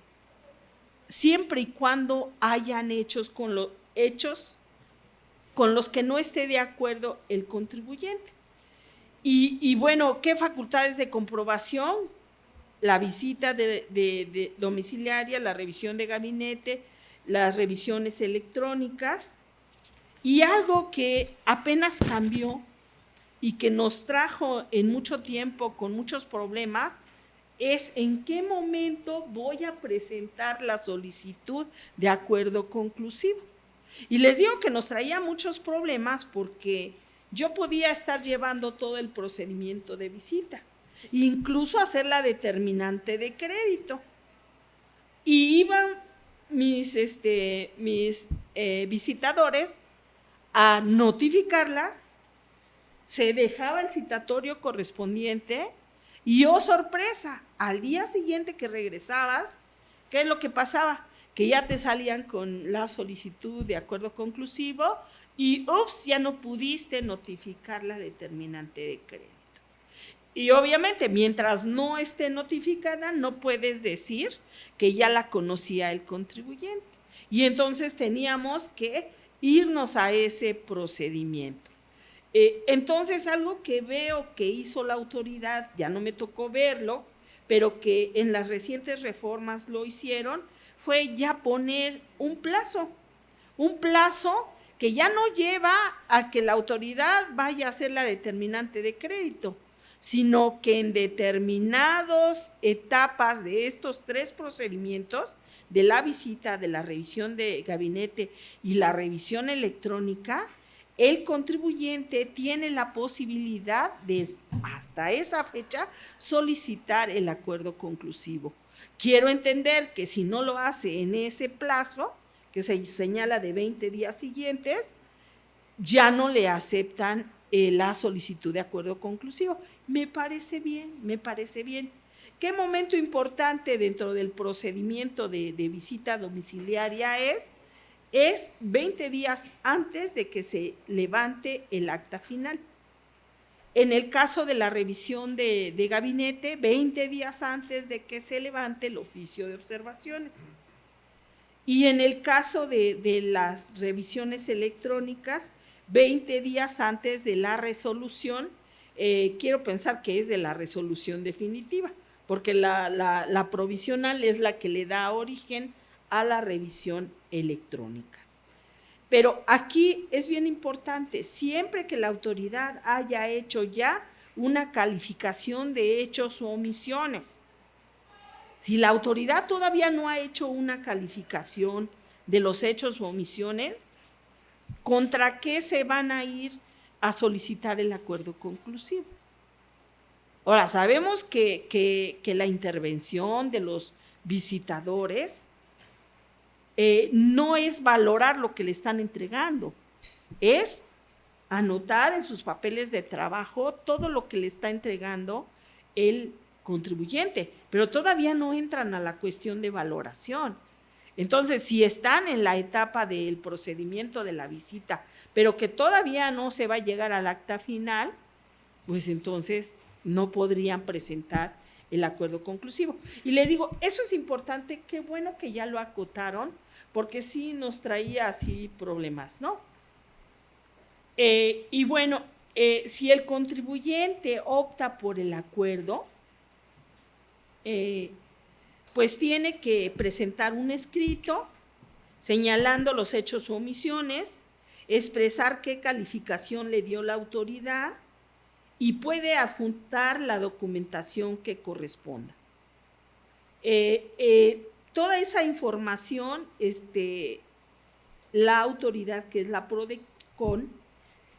siempre y cuando hayan hechos con los que no esté de acuerdo el contribuyente. Y bueno, ¿qué facultades de comprobación? La visita de domiciliaria, la revisión de gabinete, las revisiones electrónicas, y algo que apenas cambió y que nos trajo en mucho tiempo con muchos problemas, es en qué momento voy a presentar la solicitud de acuerdo conclusivo. Y les digo que nos traía muchos problemas porque yo podía estar llevando todo el procedimiento de visita, incluso hacer la determinante de crédito. Y iban mis visitadores a notificarla, se dejaba el citatorio correspondiente y, oh sorpresa, al día siguiente que regresabas, ¿qué es lo que pasaba? Que ya te salían con la solicitud de acuerdo conclusivo y ya no pudiste notificar la determinante de crédito. Y obviamente, mientras no esté notificada, no puedes decir que ya la conocía el contribuyente. Y entonces teníamos que irnos a ese procedimiento. Entonces, algo que veo que hizo la autoridad, ya no me tocó verlo, pero que en las recientes reformas lo hicieron, fue ya poner un plazo que ya no lleva a que la autoridad vaya a hacer la determinante de crédito, sino que en determinadas etapas de estos 3 procedimientos, de la visita, de la revisión de gabinete y la revisión electrónica, el contribuyente tiene la posibilidad de, hasta esa fecha, solicitar el acuerdo conclusivo. Quiero entender que si no lo hace en ese plazo, que se señala de 20 días siguientes, ya no le aceptan la solicitud de acuerdo conclusivo. Me parece bien, me parece bien. ¿Qué momento importante dentro del procedimiento de visita domiciliaria es 20 días antes de que se levante el acta final? En el caso de la revisión de gabinete, 20 días antes de que se levante el oficio de observaciones. Y en el caso de las revisiones electrónicas, 20 días antes de la resolución, quiero pensar que es de la resolución definitiva, porque la provisional es la que le da origen a la revisión electrónica. Pero aquí es bien importante, siempre que la autoridad haya hecho ya una calificación de hechos o omisiones. Si la autoridad todavía no ha hecho una calificación de los hechos o omisiones, ¿contra qué se van a ir a solicitar el acuerdo conclusivo? Ahora, sabemos que la intervención de los visitadores no es valorar lo que le están entregando, es anotar en sus papeles de trabajo todo lo que le está entregando el contribuyente, pero todavía no entran a la cuestión de valoración. Entonces, si están en la etapa del procedimiento de la visita, pero que todavía no se va a llegar al acta final, pues entonces no podrían presentar el acuerdo conclusivo. Y les digo, eso es importante, qué bueno que ya lo acotaron, porque sí nos traía así problemas, ¿no? Y bueno, si el contribuyente opta por el acuerdo, pues tiene que presentar un escrito señalando los hechos o omisiones, expresar qué calificación le dio la autoridad y puede adjuntar la documentación que corresponda. Toda esa información, la autoridad, que es la PRODECON,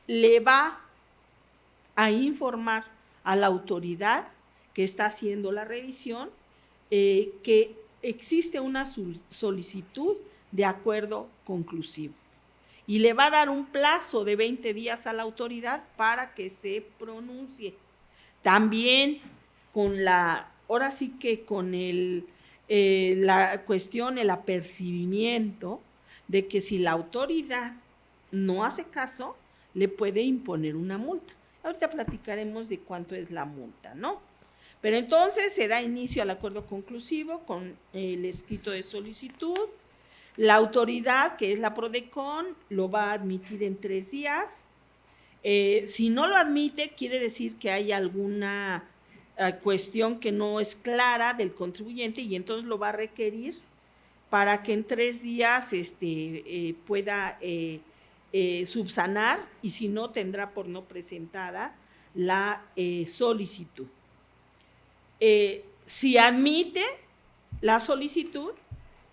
le va a informar a la autoridad que está haciendo la revisión que existe una solicitud de acuerdo conclusivo y le va a dar un plazo de 20 días a la autoridad para que se pronuncie. También ahora sí que con la cuestión, el apercibimiento de que si la autoridad no hace caso, le puede imponer una multa. Ahorita platicaremos de cuánto es la multa, ¿no? Pero entonces se da inicio al acuerdo conclusivo con el escrito de solicitud. La autoridad, que es la PRODECON, lo va a admitir en 3 días. Si no lo admite, quiere decir que hay alguna cuestión que no es clara del contribuyente y entonces lo va a requerir para que en 3 días pueda subsanar, y si no, tendrá por no presentada la solicitud. Si admite la solicitud,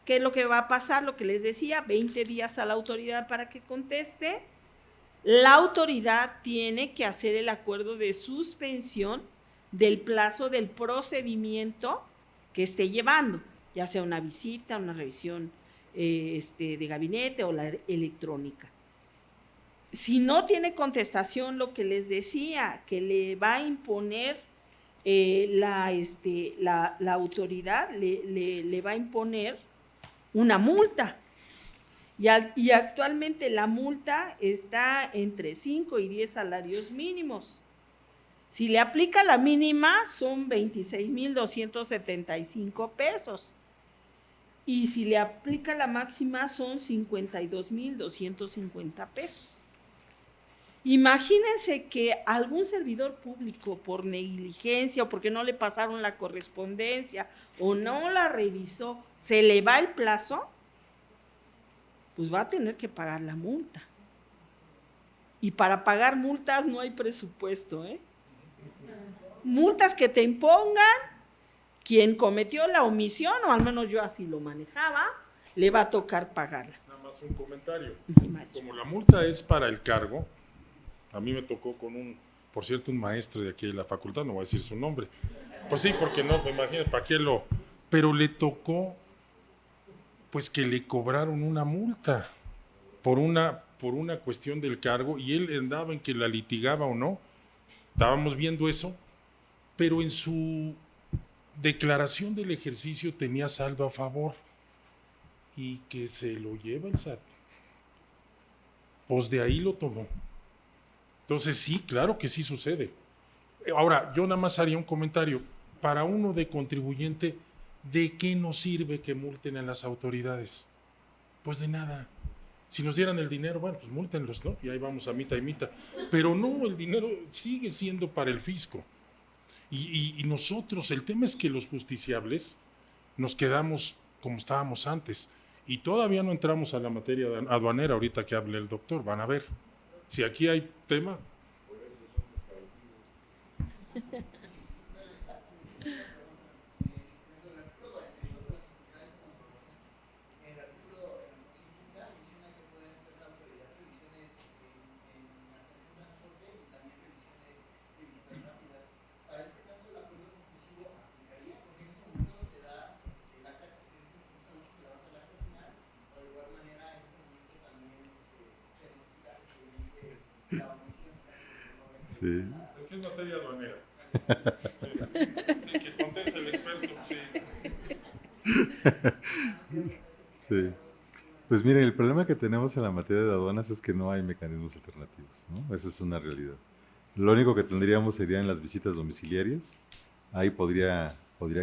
¿qué es lo que va a pasar? Lo que les decía, 20 días a la autoridad para que conteste. La autoridad tiene que hacer el acuerdo de suspensión del plazo del procedimiento que esté llevando, ya sea una visita, una revisión de gabinete o la electrónica. Si no tiene contestación, lo que les decía, que le va a imponer la autoridad, le va a imponer una multa. Y actualmente la multa está entre 5 y 10 salarios mínimos. Si le aplica la mínima, son 26,275 pesos. Y si le aplica la máxima, son 52,250 pesos. Imagínense que algún servidor público, por negligencia o porque no le pasaron la correspondencia o no la revisó, se le va el plazo, pues va a tener que pagar la multa. Y para pagar multas no hay presupuesto, ¿eh? Multas que te impongan quien cometió la omisión, o al menos yo así lo manejaba, le va a tocar pagarla. Nada más un comentario. Maestro. Como la multa es para el cargo, a mí me tocó con por cierto, un maestro de aquí de la facultad, no voy a decir su nombre. Pues sí, porque no, me imagino, ¿para qué lo...? Pero le tocó, pues que le cobraron una multa por una cuestión del cargo, y él andaba en que la litigaba o no. Estábamos viendo eso, pero en su declaración del ejercicio tenía saldo a favor y que se lo lleva el SAT. Pues de ahí lo tomó. Entonces sí, claro que sí sucede. Ahora, yo nada más haría un comentario. Para uno de contribuyente, ¿de qué nos sirve que multen a las autoridades? Pues de nada. Si nos dieran el dinero, bueno, pues múltenlos, ¿no? Y ahí vamos a mitad y mitad. Pero no, el dinero sigue siendo para el fisco. Y nosotros, el tema es que los justiciables nos quedamos como estábamos antes. Y todavía no entramos a la materia aduanera, ahorita que hable el doctor, van a ver. Si aquí hay tema. Sí. Es que es materia aduanera. Sí, que conteste el experto, sí. Sí. Pues miren, el problema que tenemos en la materia de aduanas es que no hay mecanismos alternativos, ¿no? Esa es una realidad. Lo único que tendríamos serían las visitas domiciliarias. Ahí podría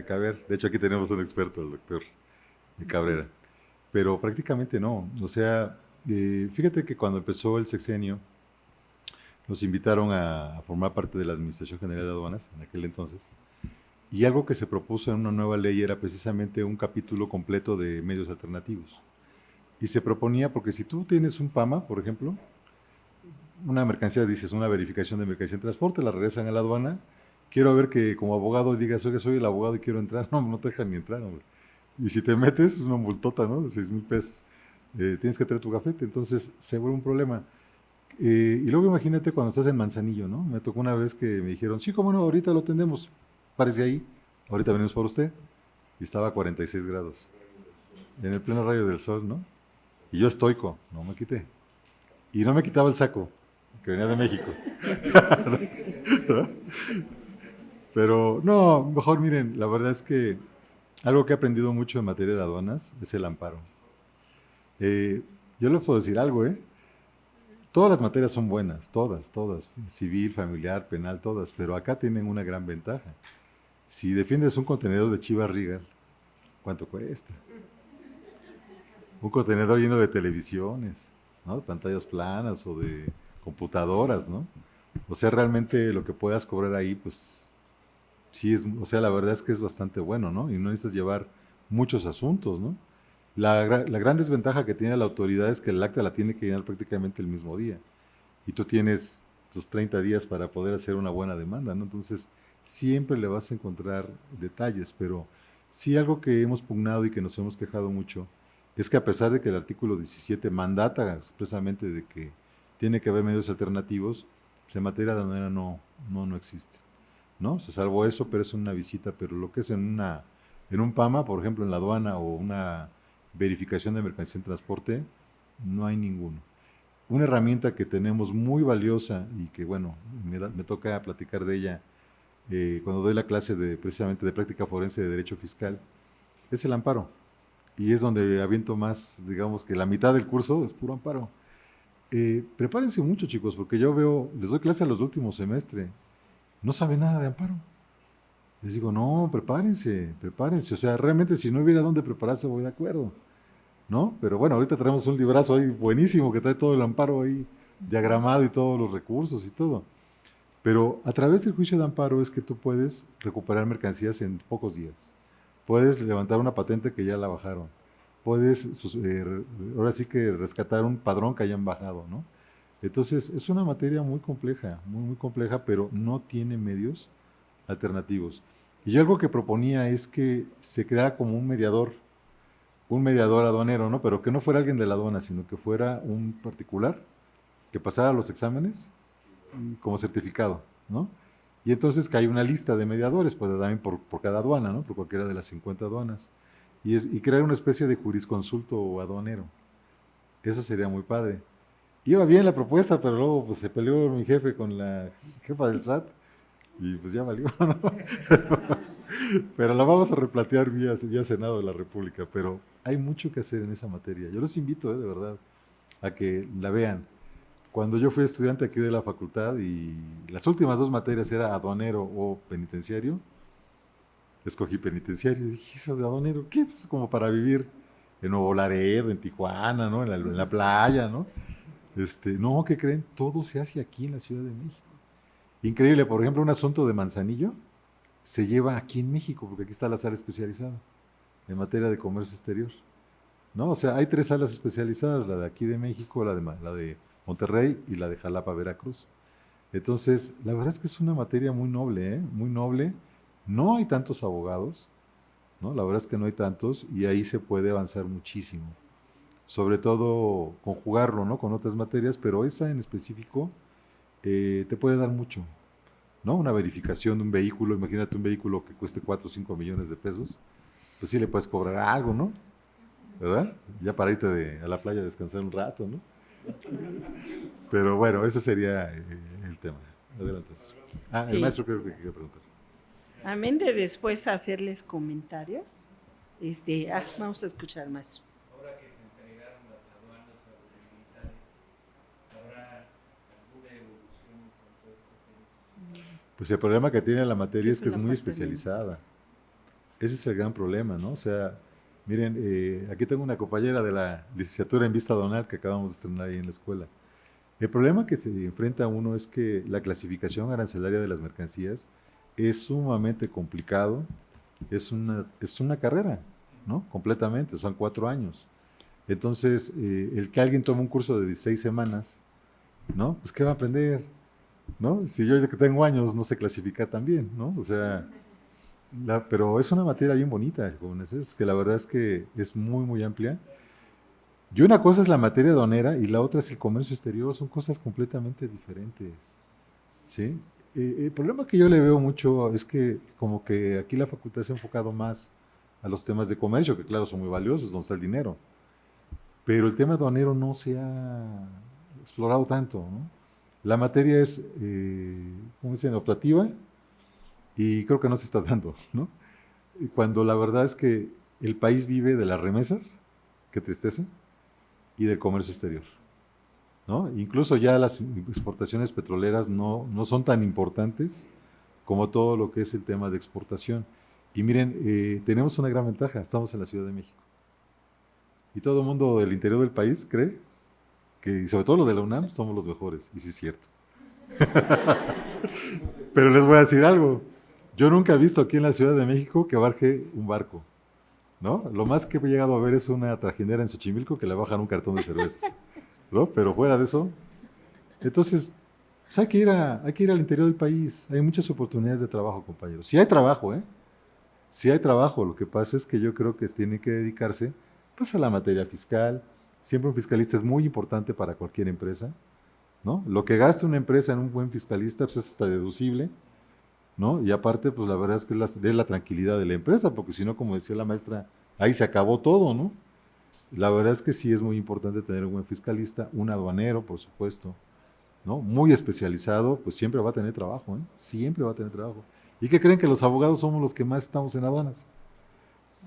caber. De hecho, aquí tenemos un experto, el doctor Cabrera. Pero prácticamente no. O sea, fíjate que cuando empezó el sexenio, nos invitaron a formar parte de la Administración General de Aduanas en aquel entonces. Y algo que se propuso en una nueva ley era precisamente un capítulo completo de medios alternativos. Y se proponía, porque si tú tienes un PAMA, por ejemplo, una mercancía, dices, una verificación de mercancía en transporte, la regresan a la aduana, quiero ver que como abogado digas, oye, soy el abogado y quiero entrar, no te dejan ni entrar, hombre. Y si te metes, es una multota, ¿no? De 6,000 pesos. Tienes que traer tu gafete, entonces se vuelve un problema. Y luego imagínate cuando estás en Manzanillo, ¿no? Me tocó una vez que me dijeron, sí, cómo no, ahorita lo atendemos, párese ahí, ahorita venimos por usted. Y estaba a 46 grados, en el pleno rayo del sol, ¿no? Y yo estoico, no me quité. Y no me quitaba el saco, que venía de México. ¿No? Pero no, mejor miren, la verdad es que algo que he aprendido mucho en materia de aduanas es el amparo. Yo les puedo decir algo, ¿eh? Todas las materias son buenas, todas, civil, familiar, penal, todas, pero acá tienen una gran ventaja. Si defiendes un contenedor de Chivas Regal, ¿cuánto cuesta? Un contenedor lleno de televisiones, ¿no? De pantallas planas o de computadoras, ¿no? O sea, realmente lo que puedas cobrar ahí, pues, sí es, o sea, la verdad es que es bastante bueno, ¿no? Y no necesitas llevar muchos asuntos, ¿no? La gran desventaja que tiene la autoridad es que el acta la tiene que llenar prácticamente el mismo día. Y tú tienes tus 30 días para poder hacer una buena demanda, ¿no? Entonces, siempre le vas a encontrar detalles, pero sí algo que hemos pugnado y que nos hemos quejado mucho es que a pesar de que el artículo 17 mandata expresamente de que tiene que haber medios alternativos, pues en materia de aduanera no existe, ¿no? Se salvó eso, pero es una visita, pero lo que es en un PAMA, por ejemplo, en la aduana o una verificación de mercancía en transporte, no hay ninguno. Una herramienta que tenemos muy valiosa y que, bueno, me toca platicar de ella cuando doy la clase precisamente de práctica forense de derecho fiscal, es el amparo. Y es donde aviento más, digamos que la mitad del curso es puro amparo. Prepárense mucho, chicos, porque yo les doy clase a los últimos semestres, no saben nada de amparo. Les digo, no, prepárense. O sea, realmente si no hubiera dónde prepararse, voy de acuerdo, ¿no? Pero bueno, ahorita tenemos un librazo ahí buenísimo que trae todo el amparo ahí diagramado y todos los recursos y todo. Pero a través del juicio de amparo es que tú puedes recuperar mercancías en pocos días. Puedes levantar una patente que ya la bajaron. Puedes, ahora sí que rescatar un padrón que hayan bajado, ¿no? Entonces, es una materia muy compleja, muy compleja, pero no tiene medios alternativos. Y yo algo que proponía es que se creara como un mediador aduanero, ¿no? Pero que no fuera alguien de la aduana, sino que fuera un particular que pasara los exámenes como certificado, ¿no? Y entonces que hay una lista de mediadores, pues también por cada aduana, ¿no? Por cualquiera de las 50 aduanas. Y crear una especie de jurisconsulto aduanero. Eso sería muy padre. Iba bien la propuesta, pero luego pues, se peleó mi jefe con la jefa del SAT y pues ya valió, ¿no? Pero la vamos a replantear vía Senado de la República, pero hay mucho que hacer en esa materia. Yo los invito, de verdad, a que la vean. Cuando yo fui estudiante aquí de la facultad y las últimas 2 materias era aduanero o penitenciario, escogí penitenciario. Y dije, ¿eso de aduanero qué? Pues como para vivir en Nuevo Laredo, en Tijuana, ¿no? En la playa, ¿no? No, ¿qué creen? Todo se hace aquí en la Ciudad de México. Increíble, por ejemplo, un asunto de Manzanillo se lleva aquí en México, porque aquí está la sala especializada en materia de comercio exterior. ¿no? O sea, hay 3 salas especializadas, la de aquí de México, la de Monterrey y la de Jalapa, Veracruz. Entonces, la verdad es que es una materia muy noble, ¿eh? Muy noble. No hay tantos abogados, ¿no? La verdad es que no hay tantos y ahí se puede avanzar muchísimo. Sobre todo conjugarlo, ¿no? Con otras materias, pero esa en específico te puede dar mucho, ¿no? Una verificación de un vehículo, imagínate un vehículo que cueste 4 o 5 millones de pesos, pues sí le puedes cobrar algo, ¿no? ¿Verdad? Ya para irte a la playa a descansar un rato, ¿no? Pero bueno, ese sería el tema. Adelante. El Sí. maestro creo que quería preguntar. Amén de después hacerles comentarios. Vamos a escuchar al maestro. Ahora que se entregaron las aduanas a los militares, ¿habrá alguna evolución con todo este tema? Pues el problema que tiene la materia es Sí, que es una muy parte especializada. Ese es el gran problema, ¿no? O sea, miren, aquí tengo una compañera de la licenciatura en vista donal que acabamos de estrenar ahí en la escuela. El problema que se enfrenta uno es que la clasificación arancelaria de las mercancías es sumamente complicado, es una carrera, ¿no? Completamente, son 4 años. Entonces, el que alguien tome un curso de 16 semanas, ¿no? Pues, ¿qué va a aprender? ¿No? Si yo desde que tengo años no sé clasificar tan bien, ¿no? O sea, pero es una materia bien bonita, jóvenes, es que la verdad es que es muy, muy amplia. Y una cosa es la materia aduanera y la otra es el comercio exterior, son cosas completamente diferentes, ¿sí? El problema que yo le veo mucho es que como que aquí la facultad se ha enfocado más a los temas de comercio, que claro son muy valiosos, donde está el dinero, pero el tema aduanero no se ha explorado tanto, ¿no? La materia es, ¿cómo dicen?, optativa y creo que no se está dando, ¿no? Y cuando la verdad es que el país vive de las remesas, qué tristeza, y del comercio exterior, ¿no? Incluso ya las exportaciones petroleras no son tan importantes como todo lo que es el tema de exportación. Y miren, tenemos una gran ventaja, estamos en la Ciudad de México. Y todo el mundo del interior del país cree que, y sobre todo los de la UNAM, somos los mejores, y sí es cierto. Pero les voy a decir algo, yo nunca he visto aquí en la Ciudad de México que abarque un barco, ¿no? Lo más que he llegado a ver es una trajinera en Xochimilco que le bajan un cartón de cervezas, ¿no? Pero fuera de eso, entonces, pues hay que ir al interior del país, hay muchas oportunidades de trabajo, compañeros. Sí hay trabajo, ¿eh? Sí hay trabajo, lo que pasa es que yo creo que tiene que dedicarse pues a la materia fiscal. Siempre un fiscalista es muy importante para cualquier empresa, ¿no? Lo que gaste una empresa en un buen fiscalista pues es hasta deducible, ¿no? Y aparte, pues la verdad es que es de la tranquilidad de la empresa, porque si no, como decía la maestra, ahí se acabó todo, ¿no? La verdad es que sí es muy importante tener un buen fiscalista, un aduanero, por supuesto, ¿no? Muy especializado, pues siempre va a tener trabajo, ¿eh? Siempre va a tener trabajo. ¿Y qué creen? Que los abogados somos los que más estamos en aduanas.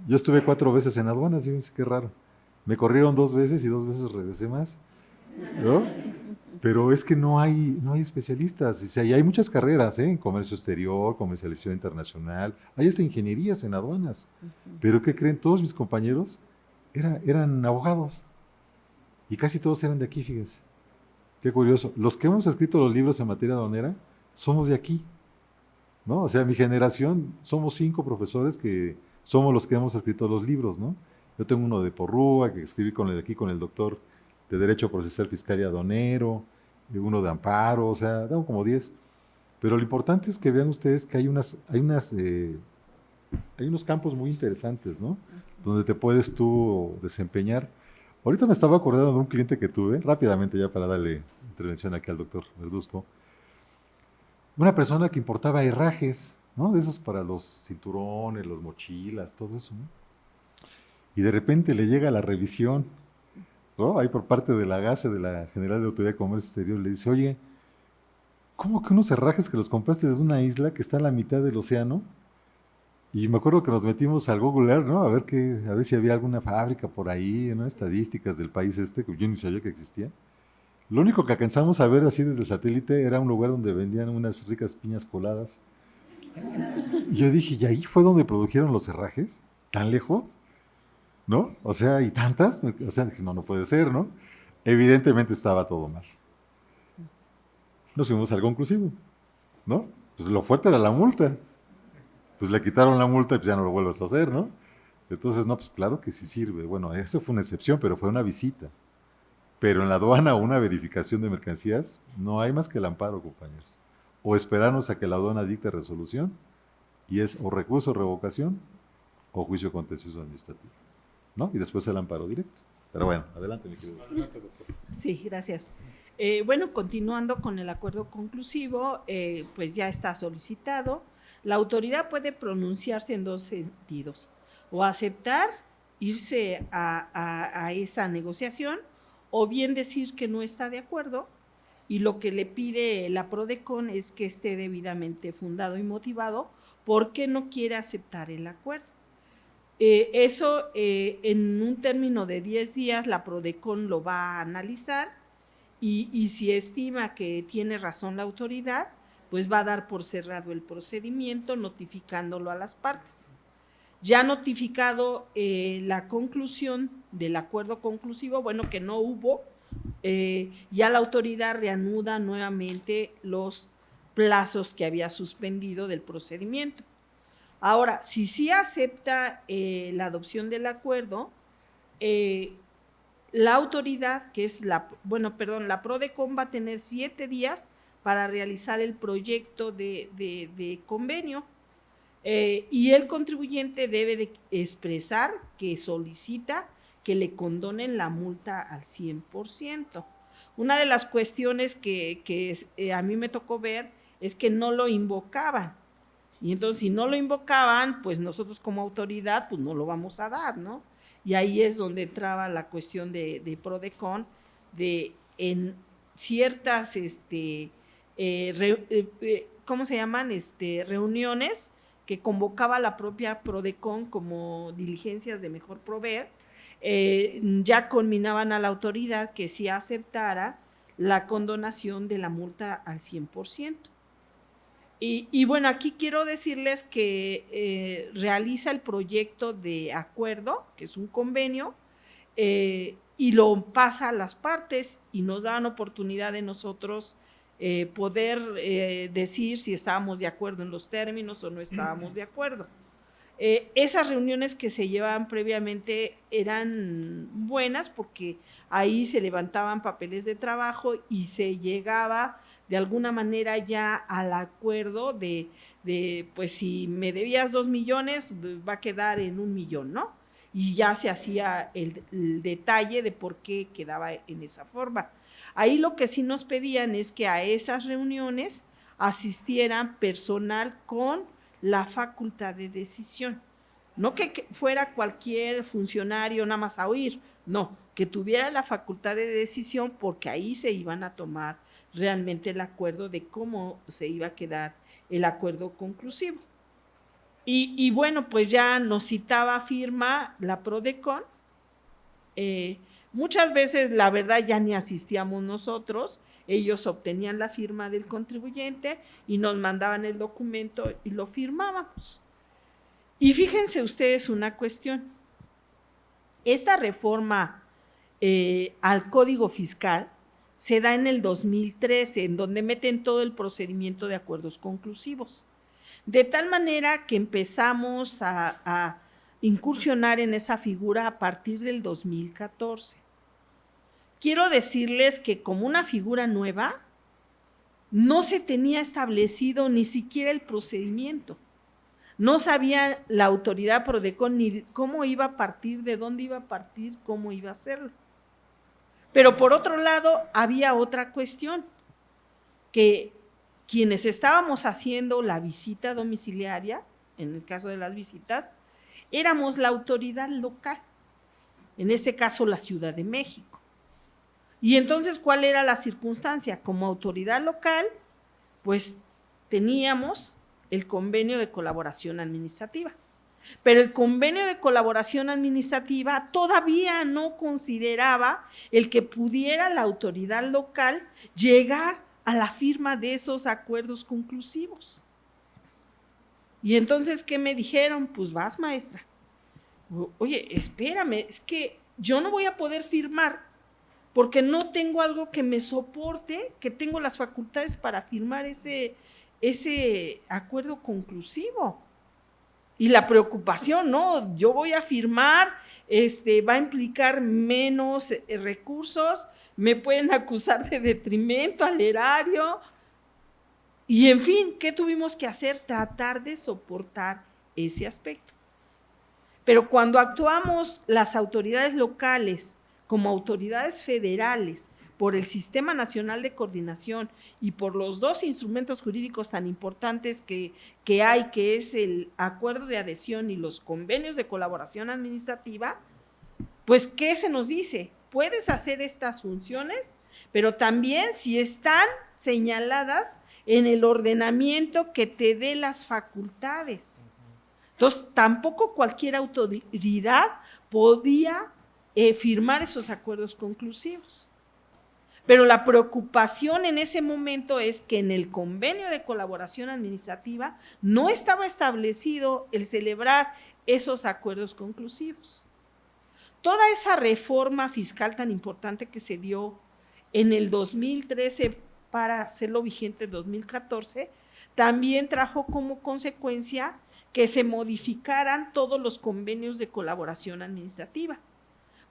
Yo estuve 4 veces en aduanas, fíjense qué raro. Me corrieron 2 veces y 2 veces regresé más, ¿no? Pero es que no hay especialistas. O sea, y hay muchas carreras, ¿eh? En comercio exterior, comercialización internacional, hay hasta ingenierías en aduanas. Pero ¿qué creen? Todos mis compañeros eran abogados y casi todos eran de aquí, fíjense. Qué curioso. Los que hemos escrito los libros en materia aduanera somos de aquí, ¿no? O sea, mi generación somos 5 profesores que somos los que hemos escrito los libros, ¿no? Yo tengo uno de Porrúa, que escribí aquí con el doctor de Derecho Procesal Fiscal y Aduanero, y uno de Amparo, o sea, tengo como 10. Pero lo importante es que vean ustedes que hay unos campos muy interesantes, ¿no? Donde te puedes tú desempeñar. Ahorita me estaba acordando de un cliente que tuve, rápidamente ya para darle intervención aquí al doctor Verduzco, una persona que importaba herrajes, ¿no? De esos para los cinturones, las mochilas, todo eso, ¿no? Y de repente le llega la revisión, ¿no? Ahí por parte de la GACE, de la General de Autoridad de Comercio Exterior, le dice, oye, ¿cómo que unos herrajes que los compraste desde una isla que está a la mitad del océano? Y me acuerdo que nos metimos al Google Earth, ¿no? A ver si había alguna fábrica por ahí, ¿no? Estadísticas del país que yo ni sabía que existía. Lo único que alcanzamos a ver así desde el satélite era un lugar donde vendían unas ricas piñas coladas. Y yo dije, ¿y ahí fue donde produjeron los herrajes? ¿Tan lejos? ¿No? O sea, ¿y tantas? O sea, dije, no puede ser, ¿no? Evidentemente estaba todo mal. Nos fuimos al conclusivo, ¿no? Pues lo fuerte era la multa. Pues le quitaron la multa y pues ya no lo vuelvas a hacer, ¿no? Entonces, no, pues claro que sí sirve. Bueno, eso fue una excepción, pero fue una visita. Pero en la aduana, una verificación de mercancías, no hay más que el amparo, compañeros. O esperarnos a que la aduana dicte resolución, y es o recurso, revocación, o juicio contencioso administrativo, ¿no? Y después el amparo directo. Pero bueno, adelante, mi querido. Sí, gracias. Bueno, continuando con el acuerdo conclusivo, pues ya está solicitado. La autoridad puede pronunciarse en dos sentidos, o aceptar irse a esa negociación, o bien decir que no está de acuerdo, y lo que le pide la PRODECON es que esté debidamente fundado y motivado porque no quiere aceptar el acuerdo. Eso en un término de 10 días la PRODECON lo va a analizar y si estima que tiene razón la autoridad, pues va a dar por cerrado el procedimiento notificándolo a las partes. Ya notificado la conclusión del acuerdo conclusivo, bueno, que no hubo, ya la autoridad reanuda nuevamente los plazos que había suspendido del procedimiento. Ahora, si sí acepta la adopción del acuerdo, la autoridad, que es la PRODECON va a tener 7 días para realizar el proyecto de convenio y el contribuyente debe de expresar que solicita que le condonen la multa al 100%. Una de las cuestiones que a mí me tocó ver es que no lo invocaban. Y entonces, si no lo invocaban, pues nosotros como autoridad, pues no lo vamos a dar, ¿no? Y ahí es donde entraba la cuestión de PRODECON, de en ciertas, ¿cómo se llaman? Reuniones que convocaba la propia PRODECON como diligencias de mejor proveer, ya conminaban a la autoridad que sí aceptara la condonación de la multa al 100%. Y bueno, aquí quiero decirles que realiza el proyecto de acuerdo, que es un convenio, y lo pasa a las partes y nos dan oportunidad de nosotros poder decir si estábamos de acuerdo en los términos o no estábamos de acuerdo. Esas reuniones que se llevaban previamente eran buenas porque ahí se levantaban papeles de trabajo y se llegaba de alguna manera ya al acuerdo de pues si me debías 2 millones, va a quedar en 1 millón, ¿no? Y ya se hacía el detalle de por qué quedaba en esa forma. Ahí lo que sí nos pedían es que a esas reuniones asistieran personal con la facultad de decisión. No que fuera cualquier funcionario nada más a oír, no, que tuviera la facultad de decisión porque ahí se iban a tomar realmente el acuerdo de cómo se iba a quedar el acuerdo conclusivo. Y bueno, pues ya nos citaba firma la PRODECON. Muchas veces, la verdad, ya ni asistíamos nosotros, ellos obtenían la firma del contribuyente y nos mandaban el documento y lo firmábamos. Y fíjense ustedes una cuestión, esta reforma al Código Fiscal se da en el 2013, en donde meten todo el procedimiento de acuerdos conclusivos. De tal manera que empezamos a incursionar en esa figura a partir del 2014. Quiero decirles que como una figura nueva, no se tenía establecido ni siquiera el procedimiento. No sabía la autoridad PRODECON ni cómo iba a partir, de dónde iba a partir, cómo iba a hacerlo. Pero por otro lado, había otra cuestión, que quienes estábamos haciendo la visita domiciliaria, en el caso de las visitas, éramos la autoridad local, en este caso la Ciudad de México. Y entonces, ¿cuál era la circunstancia? Como autoridad local, pues teníamos el convenio de colaboración administrativa. Pero el convenio de colaboración administrativa todavía no consideraba el que pudiera la autoridad local llegar a la firma de esos acuerdos conclusivos. Y entonces, ¿qué me dijeron? Pues vas, maestra. Oye, espérame, es que yo no voy a poder firmar porque no tengo algo que me soporte, que tengo las facultades para firmar ese acuerdo conclusivo. y la preocupación, ¿no? Yo voy a firmar, va a implicar menos recursos, me pueden acusar de detrimento al erario, y en fin, ¿qué tuvimos que hacer? Tratar de soportar ese aspecto. Pero cuando actuamos las autoridades locales como autoridades federales por el Sistema Nacional de Coordinación y por los dos instrumentos jurídicos tan importantes que hay, que es el acuerdo de adhesión y los convenios de colaboración administrativa, pues ¿qué se nos dice? Puedes hacer estas funciones, pero también si están señaladas en el ordenamiento que te dé las facultades. Entonces, tampoco cualquier autoridad podía firmar esos acuerdos conclusivos. Pero la preocupación en ese momento es que en el convenio de colaboración administrativa no estaba establecido el celebrar esos acuerdos conclusivos. Toda esa reforma fiscal tan importante que se dio en el 2013 para hacerlo vigente en 2014, también trajo como consecuencia que se modificaran todos los convenios de colaboración administrativa,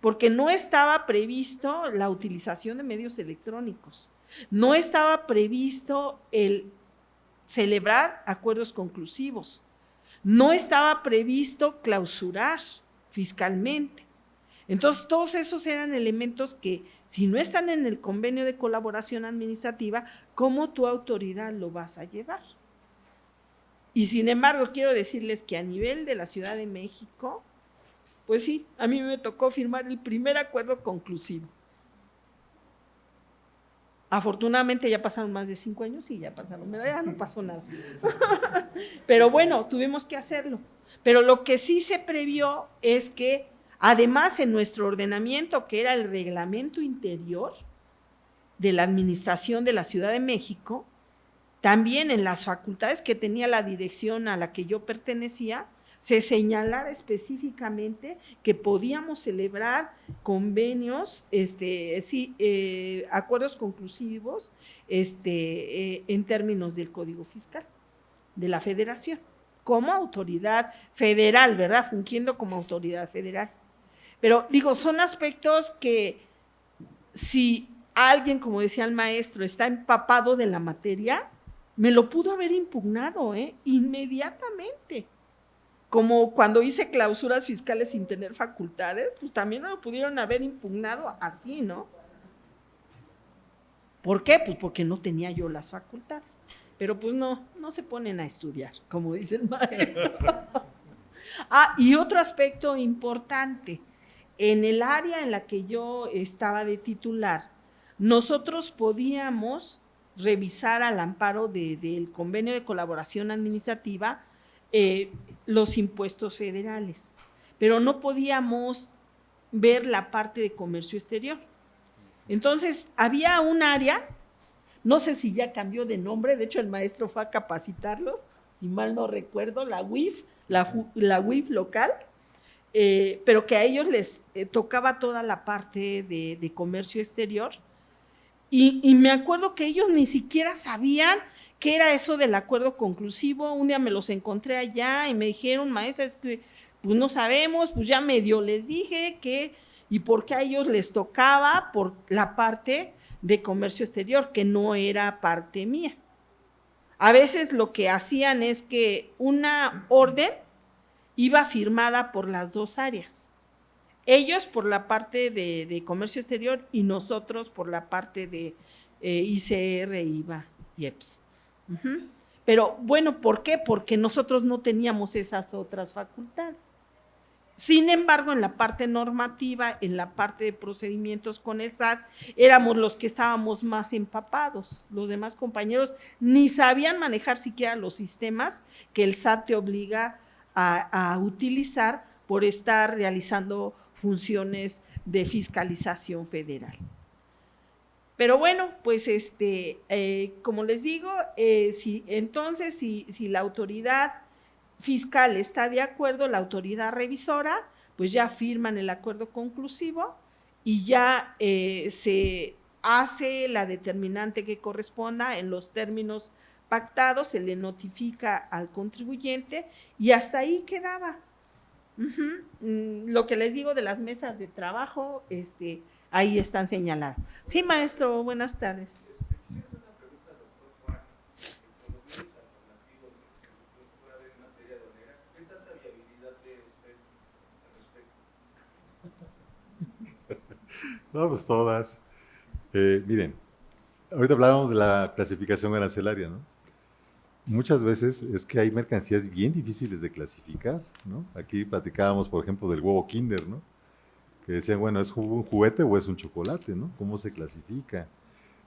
porque no estaba previsto la utilización de medios electrónicos, no estaba previsto el celebrar acuerdos conclusivos, no estaba previsto clausurar fiscalmente. Entonces, todos esos eran elementos que, si no están en el convenio de colaboración administrativa, ¿cómo tu autoridad lo vas a llevar? Y sin embargo, quiero decirles que a nivel de la Ciudad de México, pues sí, a mí me tocó firmar el primer acuerdo conclusivo. Afortunadamente ya pasaron más de 5 años y ya no pasó nada. Pero bueno, tuvimos que hacerlo. Pero lo que sí se previó es que, además, en nuestro ordenamiento, que era el reglamento interior de la administración de la Ciudad de México, también en las facultades que tenía la dirección a la que yo pertenecía, se señalara específicamente que podíamos celebrar convenios, acuerdos conclusivos en términos del Código Fiscal de la Federación, como autoridad federal, ¿verdad? Fungiendo como autoridad federal. Pero digo, son aspectos que si alguien, como decía el maestro, está empapado de la materia, me lo pudo haber impugnado, inmediatamente. Como cuando hice clausuras fiscales sin tener facultades, pues también me lo pudieron haber impugnado así, ¿no? ¿Por qué? Pues porque no tenía yo las facultades. Pero pues no se ponen a estudiar, como dice el maestro. Y otro aspecto importante, en el área en la que yo estaba de titular, nosotros podíamos revisar al amparo del convenio de colaboración administrativa los impuestos federales, pero no podíamos ver la parte de comercio exterior. Entonces, había un área, no sé si ya cambió de nombre, de hecho el maestro fue a capacitarlos, si mal no recuerdo, la UIF local, pero que a ellos les tocaba toda la parte de comercio exterior, y me acuerdo que ellos ni siquiera sabían qué era eso del acuerdo conclusivo. Un día me los encontré allá y me dijeron, maestra, es que pues no sabemos, pues ya medio les dije que, y por qué a ellos les tocaba por la parte de comercio exterior, que no era parte mía. A veces lo que hacían es que una orden iba firmada por las dos áreas. Ellos por la parte de comercio exterior y nosotros por la parte de ICR, IVA y EPS. Pero bueno, ¿por qué? Porque nosotros no teníamos esas otras facultades. Sin embargo, en la parte normativa, en la parte de procedimientos con el SAT, éramos los que estábamos más empapados. Los demás compañeros ni sabían manejar siquiera los sistemas que el SAT te obliga a utilizar por estar realizando funciones de fiscalización federal. Pero bueno, pues como les digo, si la autoridad fiscal está de acuerdo, la autoridad revisora, pues ya firman el acuerdo conclusivo y ya se hace la determinante que corresponda en los términos pactado, se le notifica al contribuyente y hasta ahí quedaba. Lo que les digo de las mesas de trabajo, ahí están señaladas. Sí, maestro, buenas tardes. No, pues todas. Miren, ahorita hablábamos de la clasificación arancelaria, ¿no? Muchas veces es que hay mercancías bien difíciles de clasificar, ¿no? Aquí platicábamos, por ejemplo, del huevo Kinder, ¿no? Que decían, bueno, ¿es un juguete o es un chocolate, ¿no? ¿Cómo se clasifica?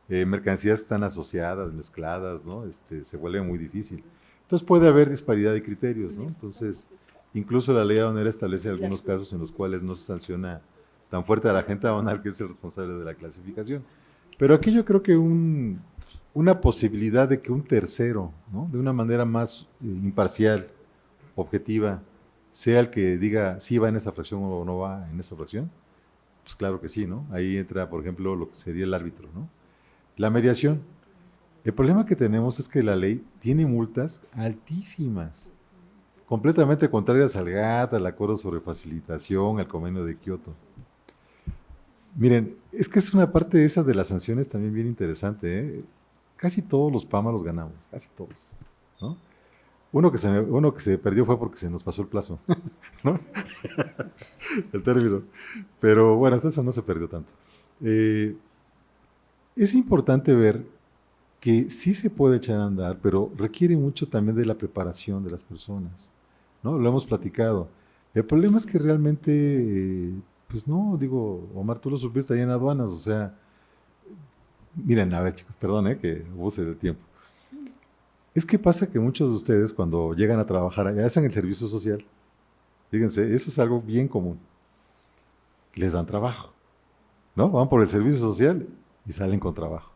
Mercancías que están asociadas, mezcladas, ¿no? Se vuelve muy difícil. Entonces puede haber disparidad de criterios, ¿no? Entonces, incluso la ley aduanera establece algunos casos en los cuales no se sanciona tan fuerte a la agente aduanal, que es el responsable de la clasificación. Pero aquí yo creo que una posibilidad de que un tercero, ¿no? De una manera más imparcial, objetiva, sea el que diga si va en esa fracción o no va en esa fracción, pues claro que sí, ¿no? Ahí entra, por ejemplo, lo que sería el árbitro, ¿no? La mediación. El problema que tenemos es que la ley tiene multas altísimas, completamente contrarias al GATT, al Acuerdo sobre Facilitación, al Convenio de Kioto. Miren, es que es una parte esa de las sanciones también bien interesante, ¿eh? Casi todos los PAMA los ganamos, casi todos, ¿no? Uno que se perdió fue porque se nos pasó el plazo, ¿no? El término. Pero bueno, hasta eso no se perdió tanto. Es importante ver que sí se puede echar a andar, pero requiere mucho también de la preparación de las personas, ¿no? Lo hemos platicado. El problema es que realmente, pues no, digo, Omar, tú lo supiste ahí en aduanas, o sea, miren, a ver chicos, perdón, que abuse del tiempo. Es que pasa que muchos de ustedes cuando llegan a trabajar allá hacen el servicio social. Fíjense, eso es algo bien común. Les dan trabajo, ¿no? Van por el servicio social y salen con trabajo.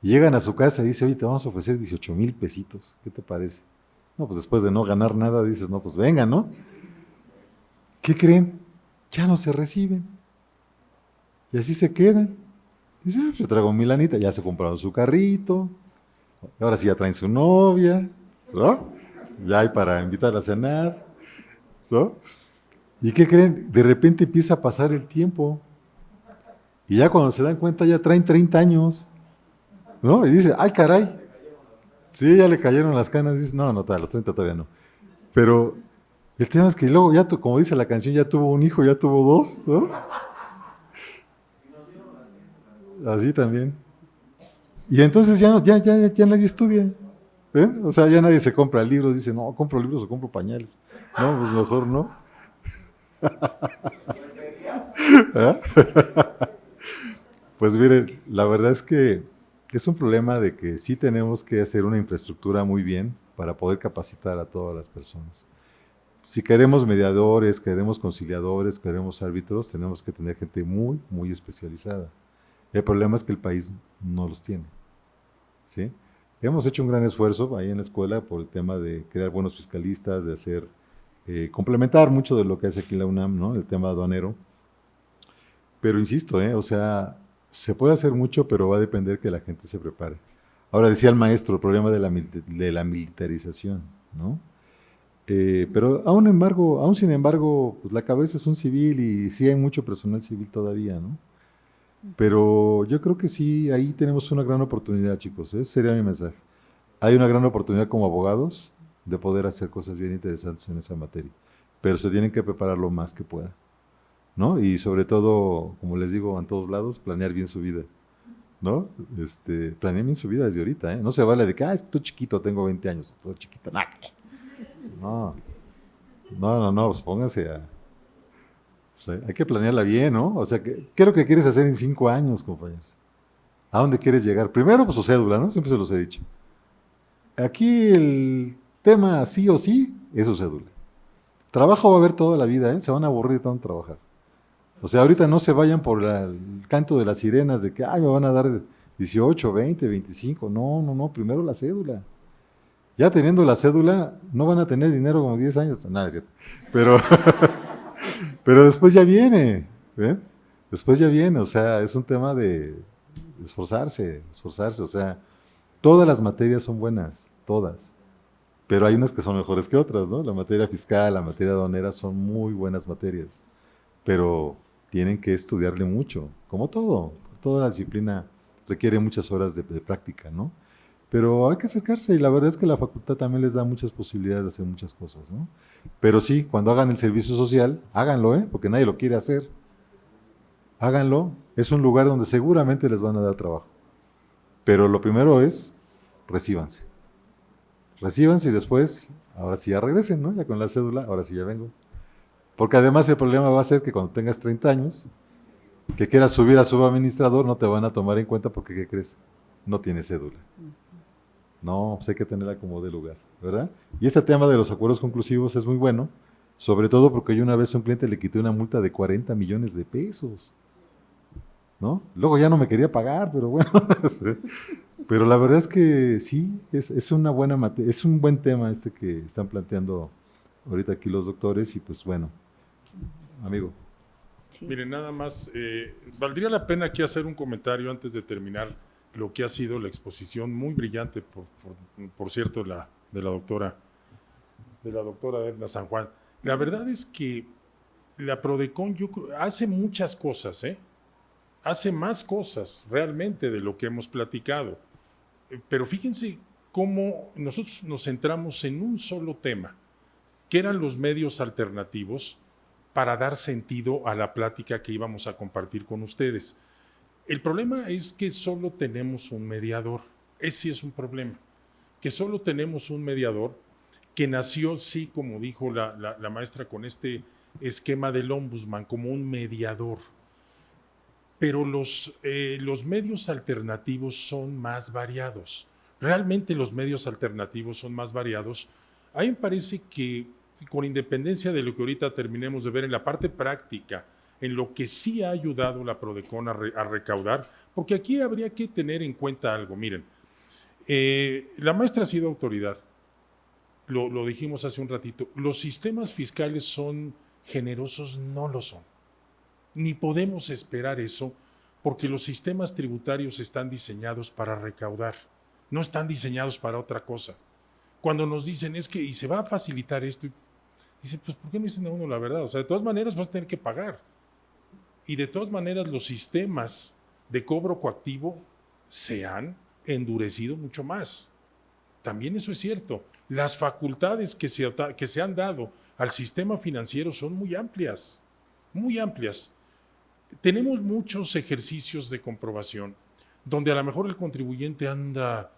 Y llegan a su casa y dicen, oye, te vamos a ofrecer 18,000 pesitos. ¿Qué te parece? No, pues después de no ganar nada dices, no, pues venga, ¿no? ¿Qué creen? Ya no se reciben. Y así se quedan. Dicen, pues yo traigo mi lanita, ya se compraron su carrito. Ahora sí ya traen su novia, ¿no? Ya hay para invitarla a cenar, ¿no? ¿Y qué creen? De repente empieza a pasar el tiempo. Y ya cuando se dan cuenta ya traen 30 años, ¿no? Y dice, ay caray, sí, ya le cayeron las canas. Dice, no, a los 30 todavía no. Pero el tema es que luego ya, como dice la canción, ya tuvo un hijo, ya tuvo dos, ¿no? Así también. Y entonces ya nadie estudia, ¿ven? O sea, ya nadie se compra libros, dice, no, compro libros o compro pañales. No, pues mejor no. ¿Ah? Pues miren, la verdad es que es un problema de que sí tenemos que hacer una infraestructura muy bien para poder capacitar a todas las personas. Si queremos mediadores, queremos conciliadores, queremos árbitros, tenemos que tener gente muy, muy especializada. El problema es que el país no los tiene, ¿sí? Hemos hecho un gran esfuerzo ahí en la escuela por el tema de crear buenos fiscalistas, de hacer, complementar mucho de lo que hace aquí la UNAM, ¿no? El tema aduanero. Pero insisto, o sea, se puede hacer mucho, pero va a depender que la gente se prepare. Ahora decía el maestro, el problema de la militarización, ¿no? Pero aún sin embargo, pues la cabeza es un civil y sí hay mucho personal civil todavía, ¿no? Pero yo creo que sí, ahí tenemos una gran oportunidad, chicos. Ese sería mi mensaje. Hay una gran oportunidad como abogados de poder hacer cosas bien interesantes en esa materia, pero se tienen que preparar lo más que puedan, ¿no? Y sobre todo, como les digo, en todos lados, planear bien su vida, ¿no? Planear bien su vida desde ahorita, ¿eh? No se vale de que, es que estoy chiquito, tengo 20 años, estoy chiquita. No, pues pónganse a... O sea, hay que planearla bien, ¿no? O sea, ¿qué es lo que quieres hacer en 5 años, compañeros? ¿A dónde quieres llegar? Primero, pues su cédula, ¿no? Siempre se los he dicho. Aquí el tema sí o sí es su cédula. Trabajo va a haber toda la vida, ¿eh? Se van a aburrir de tanto trabajar. O sea, ahorita no se vayan por el canto de las sirenas de que, me van a dar 18, 20, 25. No, primero la cédula. Ya teniendo la cédula, no van a tener dinero como 10 años. Nada, es cierto. Pero después ya viene, ¿ven? Después ya viene, o sea, es un tema de esforzarse, o sea, Todas las materias son buenas, todas. Pero hay unas que son mejores que otras, ¿no? La materia fiscal, la materia aduanera son muy buenas materias. Pero tienen que estudiarle mucho, como todo. Toda la disciplina requiere muchas horas de práctica, ¿no? Pero hay que acercarse y la verdad es que la facultad también les da muchas posibilidades de hacer muchas cosas, ¿no? Pero sí, cuando hagan el servicio social, háganlo, ¿eh? Porque nadie lo quiere hacer. Háganlo. Es un lugar donde seguramente les van a dar trabajo. Pero lo primero es, recíbanse. Recíbanse y después, ahora sí ya regresen, ¿no? Ya con la cédula, ahora sí ya vengo. Porque además el problema va a ser que cuando tengas 30 años, que quieras subir a subadministrador, no te van a tomar en cuenta porque, ¿qué crees? No tienes cédula. No, pues hay que tenerla como de lugar, ¿verdad? Y este tema de los acuerdos conclusivos es muy bueno, sobre todo porque yo una vez a un cliente le quité una multa de 40 millones de pesos, ¿no? Luego ya no me quería pagar, pero bueno. Pero la verdad es que sí, es una buena es un buen tema este que están planteando ahorita aquí los doctores y pues bueno, amigo. Sí. Miren, nada más, valdría la pena aquí hacer un comentario antes de terminar lo que ha sido la exposición muy brillante, por cierto, de la doctora Edna San Juan. La verdad es que la Prodecon hace muchas cosas, hace más cosas realmente de lo que hemos platicado. Pero fíjense cómo nosotros nos centramos en un solo tema, que eran los medios alternativos para dar sentido a la plática que íbamos a compartir con ustedes. El problema es que solo tenemos un mediador. Ese sí es un problema, que solo tenemos un mediador que nació, sí, como dijo la maestra, con este esquema del ombudsman, como un mediador. Pero los medios alternativos son más variados. Realmente los medios alternativos son más variados. A mí me parece que, con independencia de lo que ahorita terminemos de ver en la parte práctica, en lo que sí ha ayudado la Prodecon a recaudar, porque aquí habría que tener en cuenta algo. Miren, la maestra ha sido autoridad, lo dijimos hace un ratito, los sistemas fiscales son generosos, no lo son. Ni podemos esperar eso, porque los sistemas tributarios están diseñados para recaudar, no están diseñados para otra cosa. Cuando nos dicen, es que, y se va a facilitar esto, dicen, pues, ¿por qué no dicen a uno la verdad? O sea, de todas maneras vas a tener que pagar. Y de todas maneras los sistemas de cobro coactivo se han endurecido mucho más. También eso es cierto. Las facultades que se han dado al sistema financiero son muy amplias, muy amplias. Tenemos muchos ejercicios de comprobación donde a lo mejor el contribuyente anda,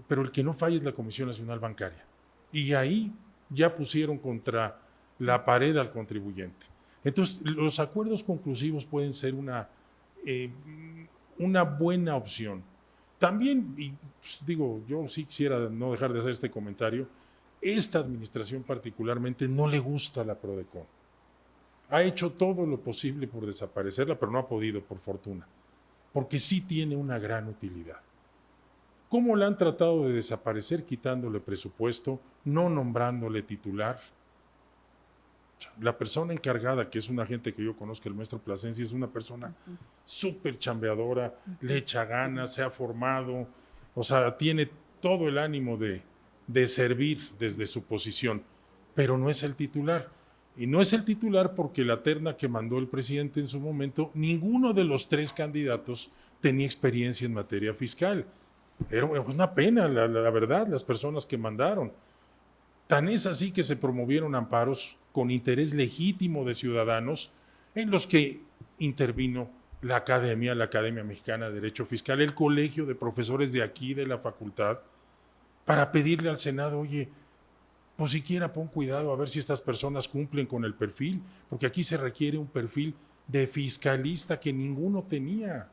pero el que no falla es la Comisión Nacional Bancaria. Y ahí ya pusieron contra la pared al contribuyente. Entonces, los acuerdos conclusivos pueden ser una buena opción. También, y pues, digo, yo sí quisiera no dejar de hacer este comentario, esta administración particularmente no le gusta la Prodecon. Ha hecho todo lo posible por desaparecerla, pero no ha podido, por fortuna, porque sí tiene una gran utilidad. ¿Cómo la han tratado de desaparecer? Quitándole presupuesto, no nombrándole titular. La persona encargada, que es una gente que yo conozco, el maestro Plasencia, es una persona súper chambeadora, le echa ganas, se ha formado, o sea, tiene todo el ánimo de servir desde su posición, pero no es el titular. Y no es el titular porque la terna que mandó el presidente en su momento, ninguno de los 3 candidatos tenía experiencia en materia fiscal. Era una pena, la verdad, las personas que mandaron. Tan es así que se promovieron amparos con interés legítimo de ciudadanos en los que intervino la Academia Mexicana de Derecho Fiscal, el colegio de profesores de aquí, de la facultad, para pedirle al Senado, oye, pues siquiera pon cuidado a ver si estas personas cumplen con el perfil, porque aquí se requiere un perfil de fiscalista que ninguno tenía.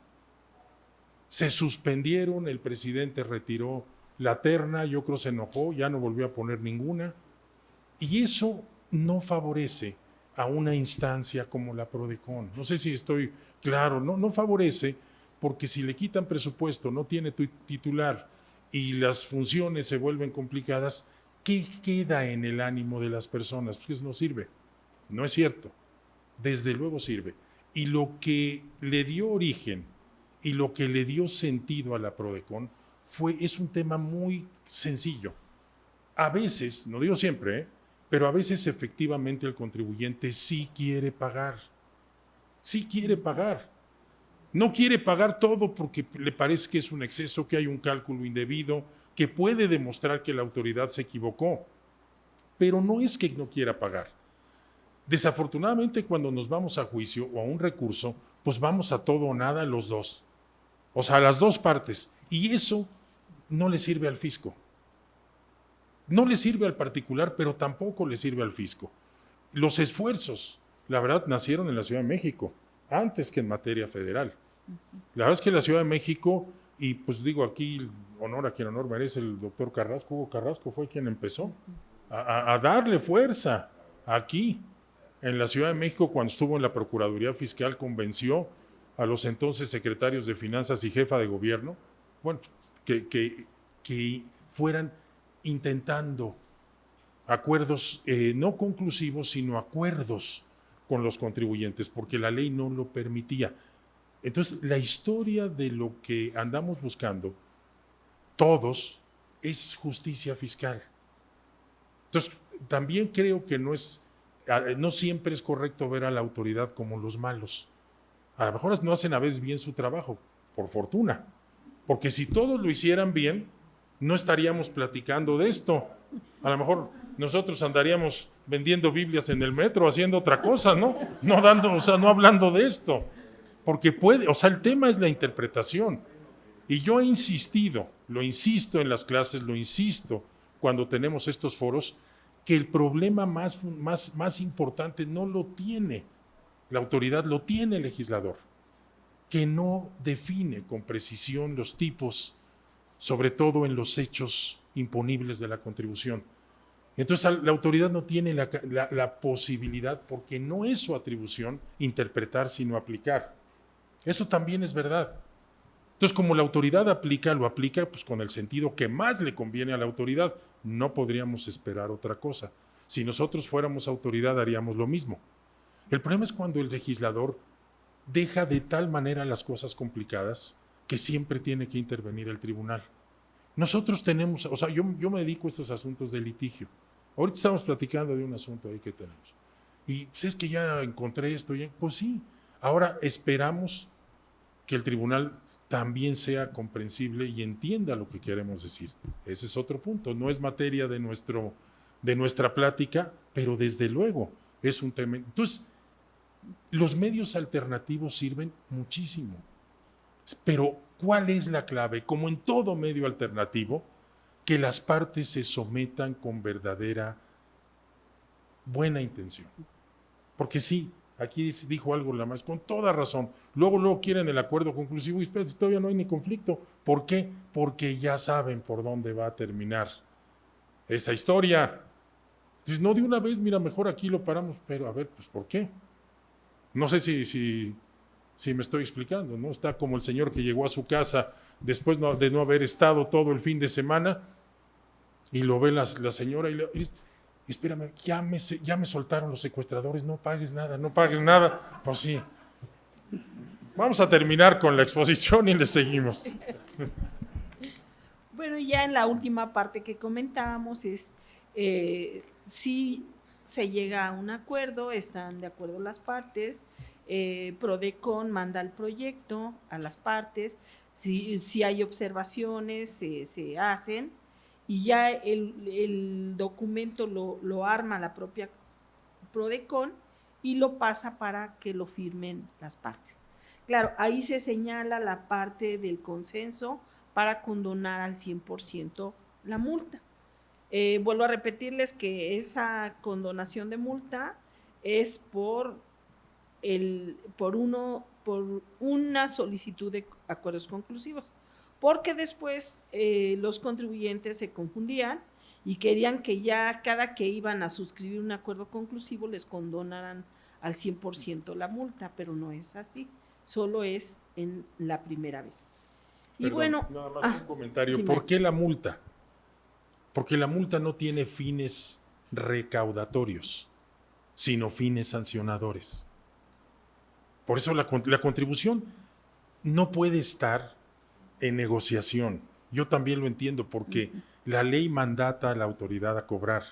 Se suspendieron, el presidente retiró la terna, yo creo se enojó, ya no volvió a poner ninguna, y eso no favorece a una instancia como la Prodecon. No sé si estoy claro, no favorece, porque si le quitan presupuesto, no tiene titular y las funciones se vuelven complicadas, ¿qué queda en el ánimo de las personas? Pues no sirve, no es cierto, desde luego sirve. Y lo que le dio origen y lo que le dio sentido a la Prodecon es un tema muy sencillo. A veces, no digo siempre, pero a veces efectivamente el contribuyente sí quiere pagar. Sí quiere pagar. No quiere pagar todo porque le parece que es un exceso, que hay un cálculo indebido, que puede demostrar que la autoridad se equivocó. Pero no es que no quiera pagar. Desafortunadamente, cuando nos vamos a juicio o a un recurso, pues vamos a todo o nada los dos. O sea, a las dos partes. Y eso no le sirve al fisco. No le sirve al particular, pero tampoco le sirve al fisco. Los esfuerzos, la verdad, nacieron en la Ciudad de México, antes que en materia federal. La verdad es que la Ciudad de México, y pues digo aquí, honor a quien honor merece, el doctor Carrasco, Hugo Carrasco fue quien empezó a darle fuerza aquí, en la Ciudad de México, cuando estuvo en la Procuraduría Fiscal, convenció a los entonces secretarios de Finanzas y jefa de gobierno, bueno, que fueran intentando acuerdos no conclusivos, sino acuerdos con los contribuyentes, porque la ley no lo permitía. Entonces, la historia de lo que andamos buscando, todos, es justicia fiscal. Entonces, también creo que no siempre es correcto ver a la autoridad como los malos. A lo mejor no hacen a veces bien su trabajo, por fortuna, porque si todos lo hicieran bien, no estaríamos platicando de esto. A lo mejor nosotros andaríamos vendiendo Biblias en el metro, haciendo otra cosa, ¿no? No hablando de esto. Porque el tema es la interpretación. Y yo he insistido, lo insisto en las clases, lo insisto cuando tenemos estos foros, que el problema más importante no lo tiene la autoridad, lo tiene el legislador, que no define con precisión los tipos, sobre todo en los hechos imponibles de la contribución. Entonces la autoridad no tiene la posibilidad, porque no es su atribución, interpretar sino aplicar. Eso también es verdad. Entonces, como la autoridad lo aplica pues con el sentido que más le conviene a la autoridad. No podríamos esperar otra cosa. Si nosotros fuéramos autoridad, haríamos lo mismo. El problema es cuando el legislador deja de tal manera las cosas complicadas que siempre tiene que intervenir el tribunal. Nosotros tenemos, yo me dedico a estos asuntos de litigio. Ahorita estamos platicando de un asunto ahí que tenemos. Y pues es que ya encontré esto, pues sí. Ahora esperamos que el tribunal también sea comprensible y entienda lo que queremos decir. Ese es otro punto. No es materia de nuestra plática, pero desde luego es un tema. Entonces, los medios alternativos sirven muchísimo. Pero, ¿cuál es la clave? Como en todo medio alternativo, que las partes se sometan con verdadera buena intención. Porque sí, aquí dijo algo la más, con toda razón. Luego quieren el acuerdo conclusivo y espérate, todavía no hay ni conflicto. ¿Por qué? Porque ya saben por dónde va a terminar esa historia. Entonces, no de una vez, mira, mejor aquí lo paramos, pero a ver, pues ¿por qué? No sé si me estoy explicando, ¿no? Está como el señor que llegó a su casa después de no haber estado todo el fin de semana y lo ve la señora y espérame, ya me soltaron los secuestradores, no pagues nada. Pues sí. Vamos a terminar con la exposición y le seguimos. Bueno, ya en la última parte que comentábamos es si se llega a un acuerdo, están de acuerdo las partes, Prodecon manda el proyecto a las partes, si hay observaciones se hacen y ya el documento lo arma la propia Prodecon y lo pasa para que lo firmen las partes. Claro, ahí se señala la parte del consenso para condonar al 100% la multa. Vuelvo a repetirles que esa condonación de multa es por una solicitud de acuerdos conclusivos, porque después los contribuyentes se confundían y querían que ya cada que iban a suscribir un acuerdo conclusivo les condonaran al 100% la multa, pero no es así, solo es en la primera vez. Perdón, y bueno, nada más un comentario. Sí, ¿Por qué la multa? Porque la multa no tiene fines recaudatorios, sino fines sancionadores. Por eso la contribución no puede estar en negociación. Yo también lo entiendo porque la ley mandata a la autoridad a cobrar.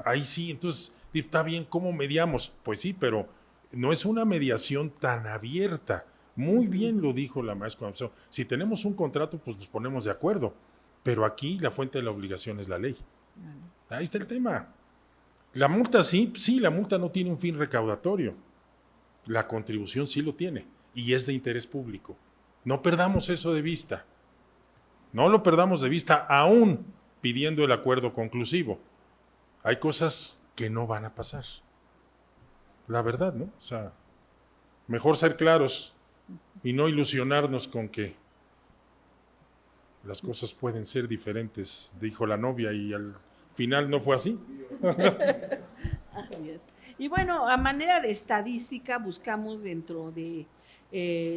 Ahí sí, entonces, está bien, ¿cómo mediamos? Pues sí, pero no es una mediación tan abierta. Muy bien lo dijo la maestra. Si tenemos un contrato, pues nos ponemos de acuerdo. Pero aquí la fuente de la obligación es la ley. Ahí está el tema. La multa sí, la multa no tiene un fin recaudatorio. La contribución sí lo tiene y es de interés público. No perdamos eso de vista. No lo perdamos de vista aún pidiendo el acuerdo conclusivo. Hay cosas que no van a pasar. La verdad, ¿no? O sea, mejor ser claros y no ilusionarnos con que las cosas pueden ser diferentes, dijo la novia, y al final no fue así. Y bueno, a manera de estadística, buscamos dentro de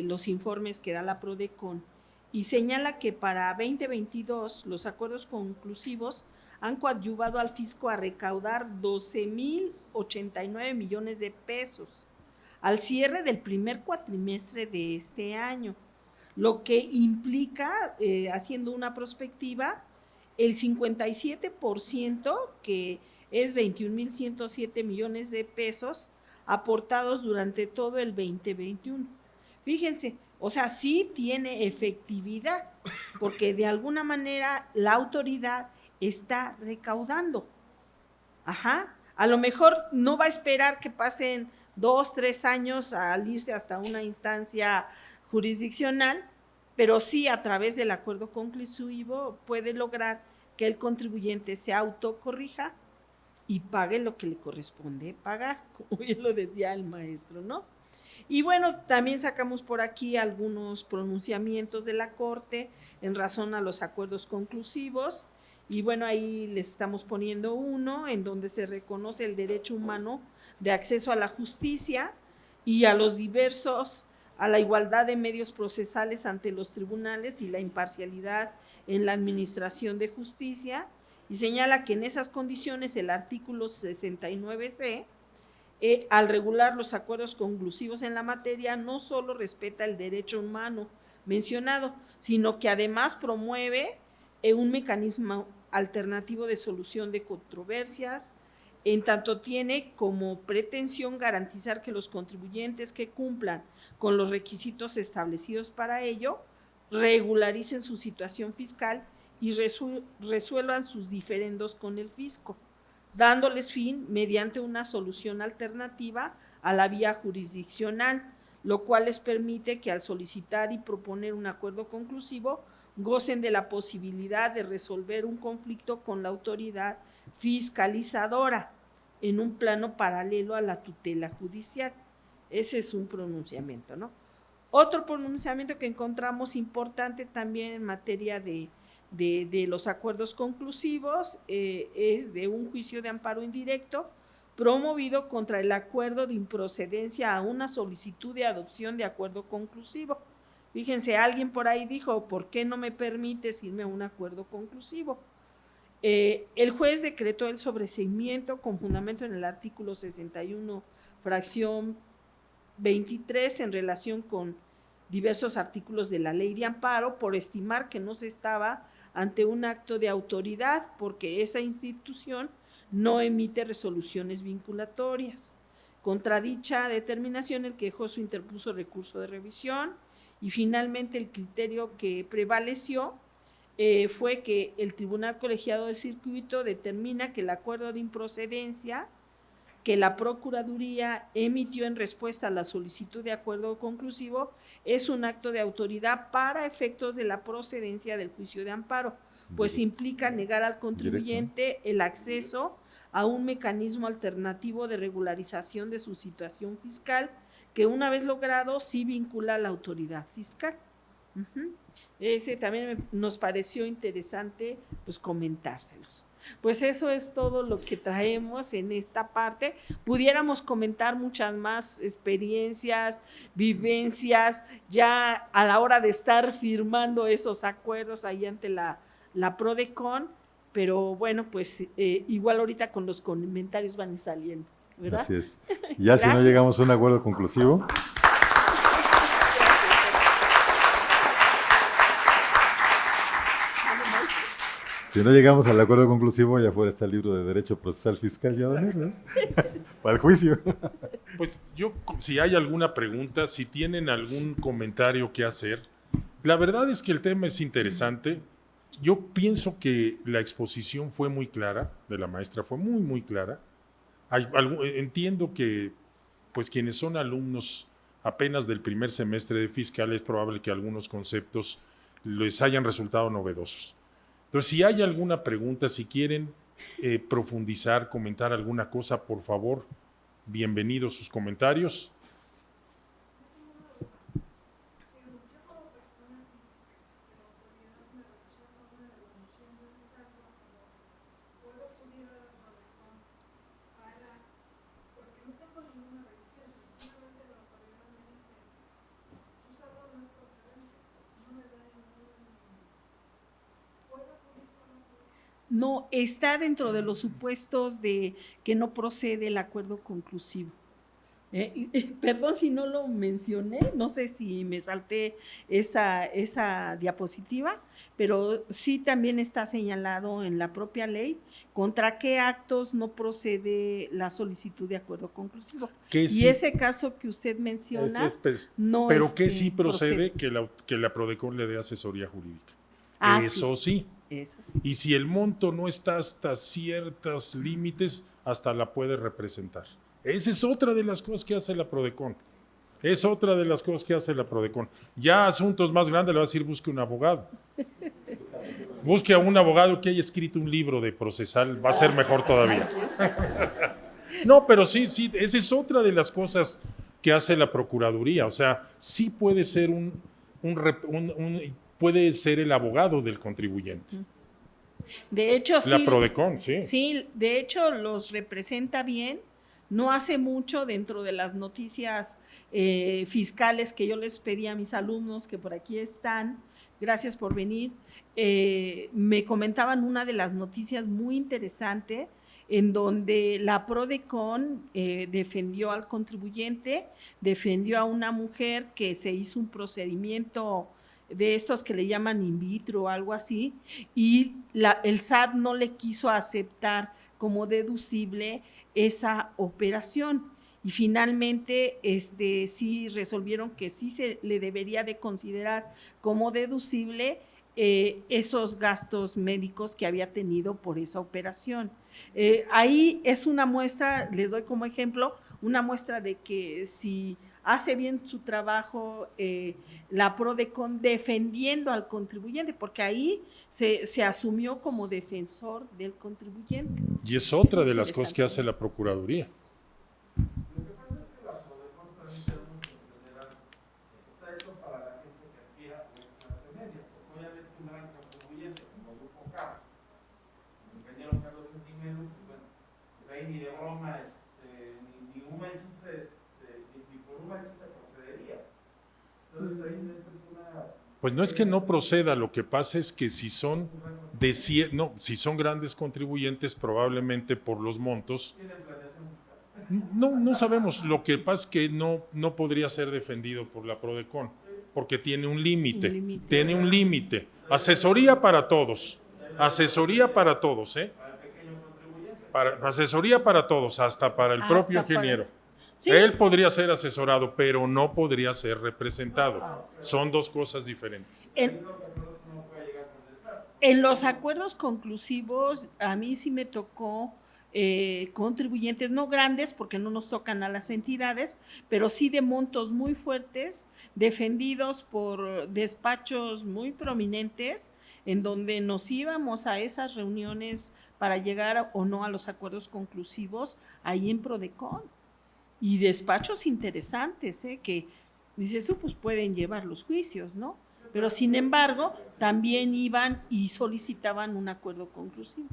los informes que da la PRODECON y señala que para 2022 los acuerdos conclusivos han coadyuvado al fisco a recaudar 12,089 millones de pesos al cierre del primer cuatrimestre de este año, lo que implica, haciendo una prospectiva, el 57%, que es 21,107 millones de pesos aportados durante todo el 2021. Fíjense, o sea, sí tiene efectividad, porque de alguna manera la autoridad está recaudando. Ajá, a lo mejor no va a esperar que pasen 2, 3 años al irse hasta una instancia jurisdiccional, pero sí a través del acuerdo conclusivo puede lograr que el contribuyente se autocorrija y pague lo que le corresponde pagar, como bien lo decía el maestro, ¿no? Y bueno, también sacamos por aquí algunos pronunciamientos de la Corte en razón a los acuerdos conclusivos, y bueno, ahí les estamos poniendo uno en donde se reconoce el derecho humano de acceso a la justicia y a los diversos, a la igualdad de medios procesales ante los tribunales y la imparcialidad en la administración de justicia, y señala que en esas condiciones el artículo 69C, al regular los acuerdos conclusivos en la materia, no solo respeta el derecho humano mencionado, sino que además promueve un mecanismo alternativo de solución de controversias, en tanto tiene como pretensión garantizar que los contribuyentes que cumplan con los requisitos establecidos para ello regularicen su situación fiscal y resuelvan sus diferendos con el fisco, dándoles fin mediante una solución alternativa a la vía jurisdiccional, lo cual les permite que al solicitar y proponer un acuerdo conclusivo gocen de la posibilidad de resolver un conflicto con la autoridad fiscalizadora en un plano paralelo a la tutela judicial. Ese es un pronunciamiento, ¿no? Otro pronunciamiento que encontramos importante también en materia de los acuerdos conclusivos es de un juicio de amparo indirecto promovido contra el acuerdo de improcedencia a una solicitud de adopción de acuerdo conclusivo. Fíjense, alguien por ahí dijo, ¿por qué no me permites irme a un acuerdo conclusivo? El juez decretó el sobreseimiento con fundamento en el artículo 61, fracción 23, en relación con diversos artículos de la ley de amparo, por estimar que no se estaba ante un acto de autoridad, porque esa institución no emite resoluciones vinculatorias. Contra dicha determinación, el quejoso interpuso recurso de revisión y finalmente el criterio que prevaleció fue que el Tribunal Colegiado de Circuito determina que el acuerdo de improcedencia que la Procuraduría emitió en respuesta a la solicitud de acuerdo conclusivo es un acto de autoridad para efectos de la procedencia del juicio de amparo, pues implica negar al contribuyente el acceso a un mecanismo alternativo de regularización de su situación fiscal que una vez logrado sí vincula a la autoridad fiscal. Ese también nos pareció interesante pues comentárselos. Pues eso es todo lo que traemos en esta parte. Pudiéramos comentar muchas más experiencias, vivencias, ya a la hora de estar firmando esos acuerdos ahí ante la PRODECON, pero bueno, pues igual ahorita con los comentarios van saliendo, ¿verdad? Así es. Ya si no llegamos a un acuerdo conclusivo, Si no llegamos al acuerdo conclusivo, ya fuera está el libro de Derecho Procesal Fiscal, ya van a ver, ¿no? Para el juicio. Pues yo, si hay alguna pregunta, si tienen algún comentario que hacer, la verdad es que el tema es interesante. Yo pienso que la exposición fue muy clara, de la maestra fue muy, muy clara. Entiendo que, pues, quienes son alumnos apenas del primer semestre de fiscal, es probable que algunos conceptos les hayan resultado novedosos. Entonces, si hay alguna pregunta, si quieren profundizar, comentar alguna cosa, por favor, bienvenidos sus comentarios. No, está dentro de los supuestos de que no procede el acuerdo conclusivo. Perdón si no lo mencioné, no sé si me salté esa diapositiva, pero sí también está señalado en la propia ley contra qué actos no procede la solicitud de acuerdo conclusivo. Y Sí, ese caso que usted menciona, no pero que sí procede que la PRODECON le dé asesoría jurídica. Eso sí. Eso sí. Y si el monto no está hasta ciertos límites, hasta la puede representar. Esa es otra de las cosas que hace la PRODECON. Es otra de las cosas que hace la PRODECON. Ya asuntos más grandes le va a decir, busque un abogado. Busque a un abogado que haya escrito un libro de procesal, va a ser mejor todavía. No, pero sí, esa es otra de las cosas que hace la Procuraduría. O sea, sí puede ser puede ser el abogado del contribuyente. De hecho, sí. La PRODECON, sí. Sí, de hecho los representa bien. No hace mucho, dentro de las noticias fiscales que yo les pedí a mis alumnos, que por aquí están, gracias por venir, me comentaban una de las noticias muy interesante en donde la PRODECON defendió al contribuyente, defendió a una mujer que se hizo un procedimiento de estos que le llaman in vitro o algo así, y el SAT no le quiso aceptar como deducible esa operación. Y finalmente sí resolvieron que sí se le debería de considerar como deducible esos gastos médicos que había tenido por esa operación. Ahí es una muestra, les doy como ejemplo, una muestra de que si hace bien su trabajo la PRODECON defendiendo al contribuyente, porque ahí se asumió como defensor del contribuyente. Y es otra de las cosas que hace la Procuraduría. Lo que pasa es que la PRODECON tramita mucho en general, está hecho para la gente que aspira a la clase media, porque obviamente un gran contribuyente como Grupo K, el ingeniero Carlos Centinelo, pues bueno, pues ahí ni de broma, ni un manchista, ni por un manchista procedería. Entonces ahí esa es una... Pues no es que no proceda, lo que pasa es que si son si son grandes contribuyentes, probablemente por los montos. No sabemos. Lo que pasa es que no podría ser defendido por la PRODECON, porque tiene un límite. Tiene un límite. Asesoría para todos. Asesoría para todos, asesoría para todos, hasta para el propio ingeniero. Sí. Él podría ser asesorado, pero no podría ser representado. Son dos cosas diferentes. En los acuerdos conclusivos, a mí sí me tocó contribuyentes no grandes, porque no nos tocan a las entidades, pero sí de montos muy fuertes, defendidos por despachos muy prominentes, en donde nos íbamos a esas reuniones para llegar o no a los acuerdos conclusivos ahí en PRODECON. Y despachos interesantes, que dices tú, pues pueden llevar los juicios, ¿no? Pero sin embargo, también iban y solicitaban un acuerdo conclusivo.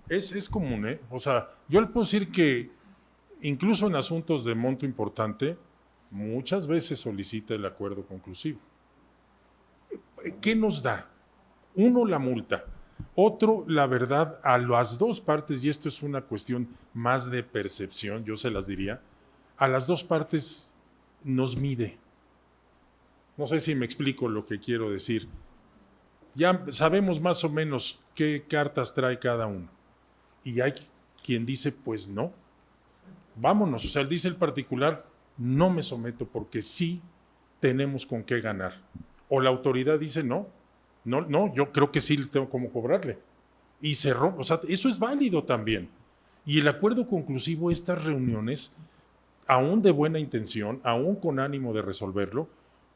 Es común, O sea, yo le puedo decir que incluso en asuntos de monto importante, muchas veces solicita el acuerdo conclusivo. ¿Qué nos da? Uno, la multa. Otro, la verdad, a las dos partes, y esto es una cuestión más de percepción, yo se las diría, a las dos partes nos mide. No sé si me explico lo que quiero decir. ya sabemos más o menos qué cartas trae cada uno. Y hay quien dice, pues no, vámonos. O sea, dice el particular, no me someto porque sí tenemos con qué ganar. O la autoridad dice, no, yo creo que sí tengo como cobrarle. Y cerró, o sea, eso es válido también. Y el acuerdo conclusivo, estas reuniones, aún de buena intención, aún con ánimo de resolverlo,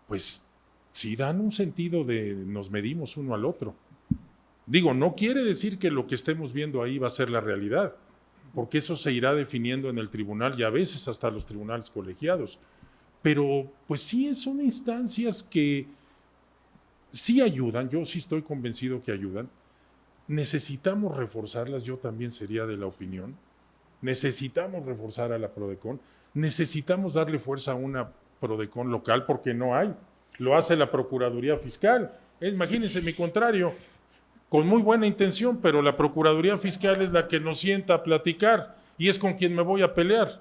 pues sí dan un sentido de nos medimos uno al otro. Digo, no quiere decir que lo que estemos viendo ahí va a ser la realidad, porque eso se irá definiendo en el tribunal y a veces hasta los tribunales colegiados. Pero pues sí son instancias que sí ayudan, yo sí estoy convencido que ayudan. Necesitamos reforzarlas, yo también sería de la opinión. Necesitamos reforzar a la Prodecon, necesitamos darle fuerza a una Prodecon local porque no hay. Lo hace la Procuraduría Fiscal. Imagínense mi contrario, con muy buena intención, pero la Procuraduría Fiscal es la que nos sienta a platicar y es con quien me voy a pelear.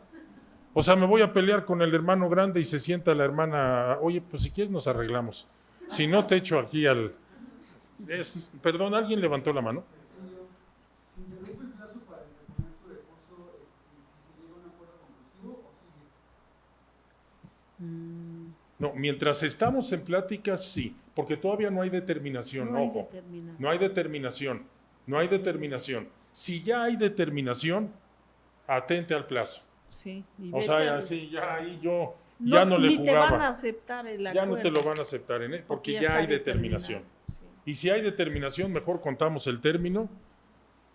O sea, me voy a pelear con el hermano grande y se sienta la hermana, oye, pues si quieres nos arreglamos. Si no te echo aquí al... perdón, ¿alguien levantó la mano? ¿Se interrumpe el plazo para interponer tu recurso si se llega a un acuerdo conclusivo o sigue? No, mientras estamos en pláticas, sí, porque todavía no hay determinación, ojo. No hay determinación, no hay determinación. Si ya hay determinación, atente al plazo. Sí, O sea, sí, ya ahí yo no, ya no le ni jugaba. te van a aceptar el acuerdo. Ya no te lo van a aceptar, porque ya hay determinación. Sí. Y si hay determinación, mejor contamos el término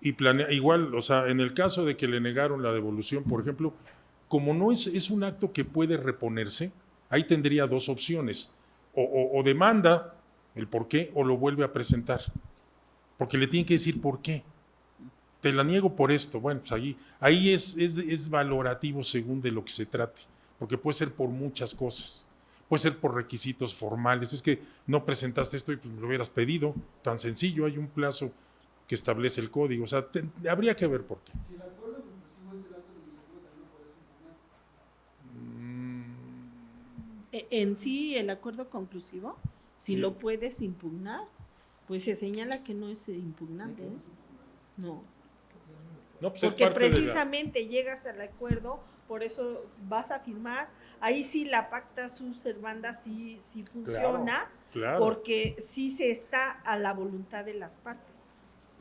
y igual, o sea, en el caso de que le negaron la devolución, por ejemplo, como no es un acto que puede reponerse, ahí tendría dos opciones, o demanda el por qué o lo vuelve a presentar, porque le tienen que decir por qué. Te la niego por esto, bueno, pues ahí es valorativo según de lo que se trate, porque puede ser por muchas cosas, puede ser por requisitos formales, es que no presentaste esto y pues me lo hubieras pedido, tan sencillo, hay un plazo que establece el código, o sea, habría que ver por qué. Si el acuerdo conclusivo es el acto administrativo, también lo puedes impugnar. En sí, el acuerdo conclusivo, si Sí. lo puedes impugnar, pues se señala que no es impugnable. No. No, pues es Porque parte de la- precisamente llegas al acuerdo, por eso vas a firmar. Ahí sí la pacta sunt servanda sí funciona, claro. porque sí se está a la voluntad de las partes.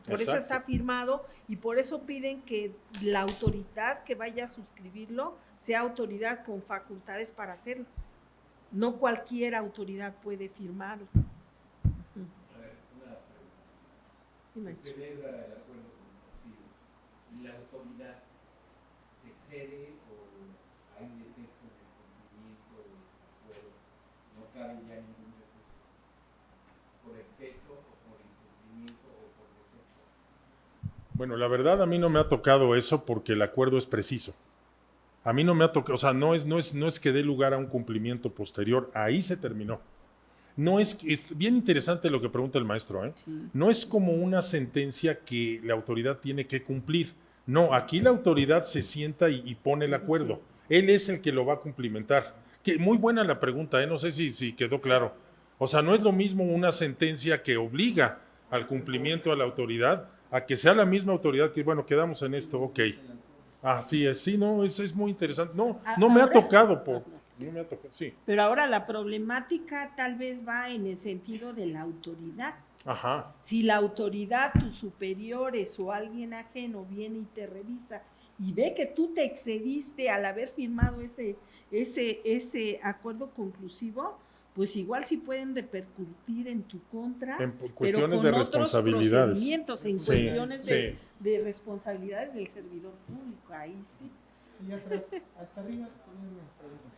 Por eso Exacto. está firmado y por eso piden que la autoridad que vaya a suscribirlo sea autoridad con facultades para hacerlo. No cualquier autoridad puede firmarlo. A ver, una pregunta. Dime. Se celebra el acuerdo conclusivo y la autoridad se excede o hay defecto en el cumplimiento del acuerdo, no cabe ya ningún recurso por exceso o por incumplimiento o por defecto. Bueno, la verdad a mí no me ha tocado eso porque el acuerdo es preciso. A mí no me ha tocado, o sea, no es que dé lugar a un cumplimiento posterior, ahí se terminó. No es bien interesante lo que pregunta el maestro, ¿eh? Sí. No es como una sentencia que la autoridad tiene que cumplir. No, aquí la autoridad se sienta y pone el acuerdo. Él es el que lo va a cumplimentar. Muy buena la pregunta, ¿eh? No sé si quedó claro. O sea, no es lo mismo una sentencia que obliga al cumplimiento a la autoridad a que sea la misma autoridad que, bueno, quedamos en esto, ok. Así es, sí, no, es muy interesante. No me ha Ahora- tocado, no me ha tocado, sí. Pero ahora la problemática tal vez va en el sentido de la autoridad. Ajá. Si la autoridad, tus superiores o alguien ajeno viene y te revisa y ve que tú te excediste al haber firmado ese acuerdo conclusivo, pues igual sí pueden repercutir en tu contra, En pero cuestiones con de otros responsabilidades. procedimientos, en Sí, cuestiones sí. de responsabilidades del servidor público, ahí sí. Y atrás, hasta arriba, ponen unas preguntas.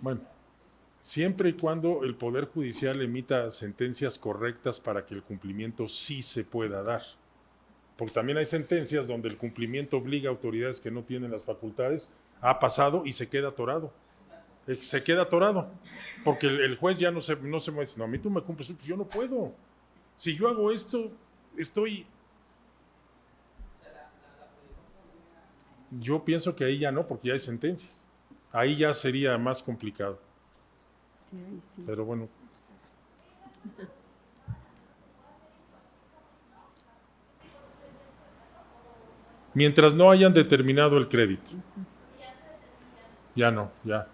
Bueno, siempre y cuando el Poder Judicial emita sentencias correctas para que el cumplimiento sí se pueda dar. Porque también hay sentencias donde el cumplimiento obliga a autoridades que no tienen las facultades, ha pasado y se queda atorado. Se queda atorado, porque el juez ya no se mueve. No, a mí tú me cumples, pues yo no puedo. Si yo hago esto, yo pienso que ahí ya no, porque ya hay sentencias. Ahí ya sería más complicado. Sí, ahí sí. Pero bueno. Mientras no hayan determinado el crédito. Ya no, ya.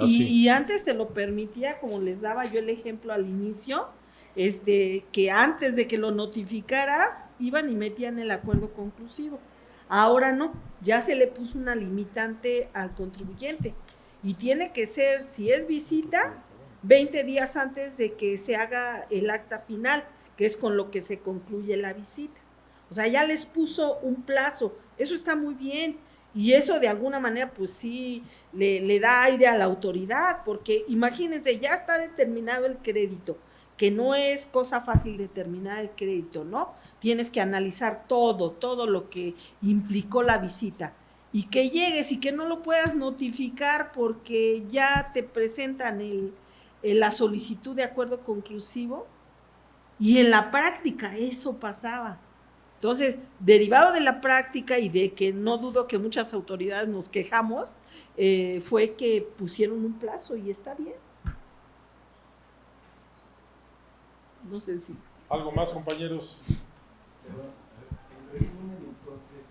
Así. Y antes te lo permitía, como les daba yo el ejemplo al inicio, que antes de que lo notificaras, iban y metían el acuerdo conclusivo. Ahora no, ya se le puso una limitante al contribuyente y tiene que ser, si es visita, 20 días antes de que se haga el acta final, que es con lo que se concluye la visita. O sea, ya les puso un plazo, eso está muy bien. Y eso de alguna manera pues sí le da aire a la autoridad, porque imagínense, ya está determinado el crédito, que no es cosa fácil determinar el crédito, ¿no? Tienes que analizar todo lo que implicó la visita. Y que llegues y que no lo puedas notificar porque ya te presentan la solicitud de acuerdo conclusivo. Y en la práctica eso pasaba. Entonces, derivado de la práctica y de que no dudo que muchas autoridades nos quejamos, fue que pusieron un plazo y está bien. No sé si. ¿Algo más, compañeros? Perdón, en resumen, entonces,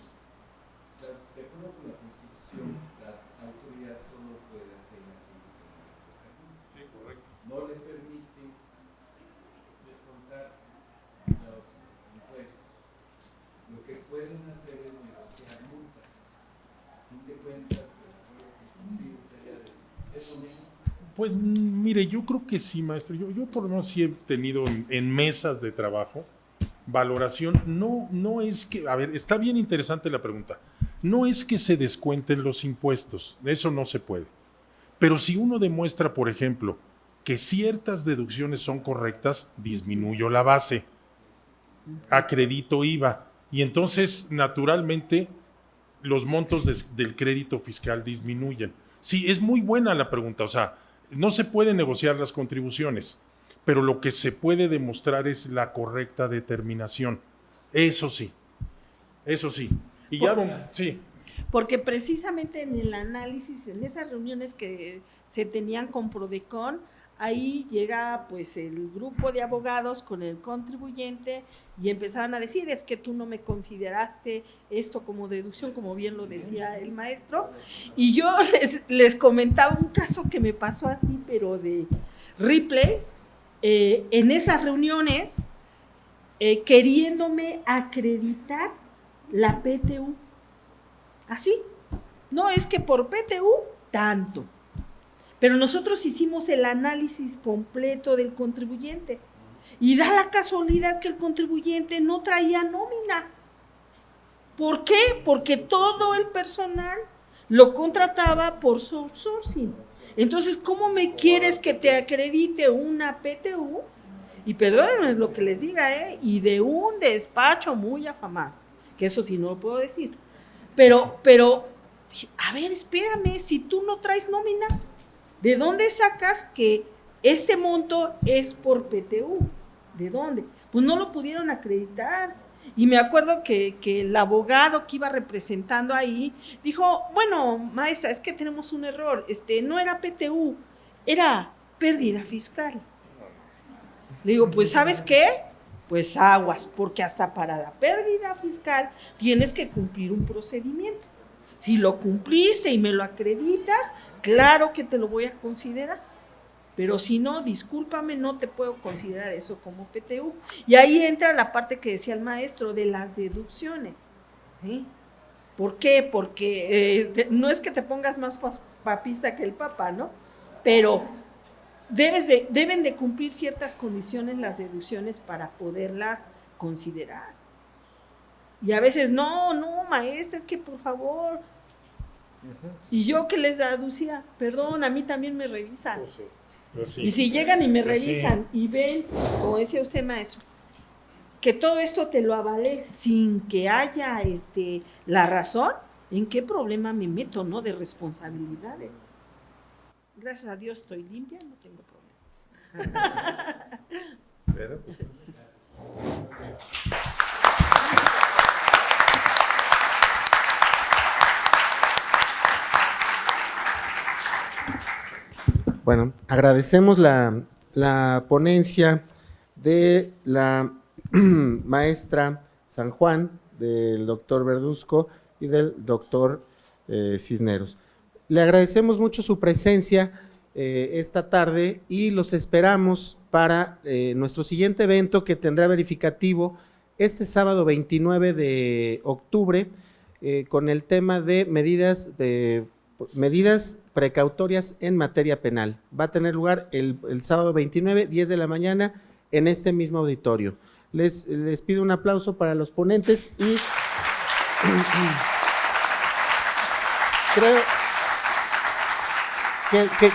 de acuerdo con la Constitución, la autoridad solo puede hacer la crítica. Sí, correcto. No le permite descontar los impuestos. Lo que pueden hacer es negociar multas. A fin de cuentas, el exclusivo sería de eso mismo. Pues mire, yo creo que sí, maestro. Yo por lo menos sí he tenido en mesas de trabajo valoración. No es que, a ver, está bien interesante la pregunta. No es que se descuenten los impuestos, eso no se puede. Pero si uno demuestra, por ejemplo, que ciertas deducciones son correctas, disminuyo la base, acredito IVA, y entonces naturalmente los montos del crédito fiscal disminuyen. Sí, es muy buena la pregunta, o sea, no se puede negociar las contribuciones, pero lo que se puede demostrar es la correcta determinación. Eso sí. Y ya, sí. Porque precisamente en el análisis, en esas reuniones que se tenían con Prodecon, ahí llega pues el grupo de abogados con el contribuyente y empezaban a decir, es que tú no me consideraste esto como deducción, como bien lo decía el maestro, y yo les comentaba un caso que me pasó así, pero de replay, en esas reuniones, queriéndome acreditar la PTU, así, no es que por PTU tanto. Pero nosotros hicimos el análisis completo del contribuyente y da la casualidad que el contribuyente no traía nómina. ¿Por qué? Porque todo el personal lo contrataba por outsourcing. Entonces, ¿cómo me quieres que te acredite una PTU? Y perdónenme lo que les diga, y de un despacho muy afamado, que eso sí no lo puedo decir. Pero, a ver, espérame, si tú no traes nómina, ¿de dónde sacas que este monto es por PTU? ¿De dónde? Pues no lo pudieron acreditar. Y me acuerdo que el abogado que iba representando ahí dijo, bueno, maestra, es que tenemos un error, no era PTU, era pérdida fiscal. Le digo, pues ¿sabes qué? Pues aguas, porque hasta para la pérdida fiscal tienes que cumplir un procedimiento. Si lo cumpliste y me lo acreditas, claro que te lo voy a considerar, pero si no, discúlpame, no te puedo considerar eso como PTU. Y ahí entra la parte que decía el maestro de las deducciones. ¿Sí? ¿Por qué? Porque no es que te pongas más papista que el Papa, ¿no? Pero deben de cumplir ciertas condiciones las deducciones para poderlas considerar. Y a veces, no, maestra, es que por favor, Y yo que les aducía, perdón, a mí también me revisan. Pues sí. Y si llegan y me Pues sí. revisan y ven, como decía usted, maestro, que todo esto te lo avalé sin que haya la razón, ¿en qué problema me meto, no? De responsabilidades. Gracias a Dios estoy limpia, no tengo problemas. Pero, pues, Bueno, agradecemos la ponencia de la maestra San Juan, del doctor Verduzco y del doctor Cisneros. Le agradecemos mucho su presencia esta tarde y los esperamos para nuestro siguiente evento, que tendrá verificativo este sábado 29 de octubre con el tema de medidas precautorias en materia penal. Va a tener lugar el sábado 29, 10 de la mañana, en este mismo auditorio. Les pido un aplauso para los ponentes y creo que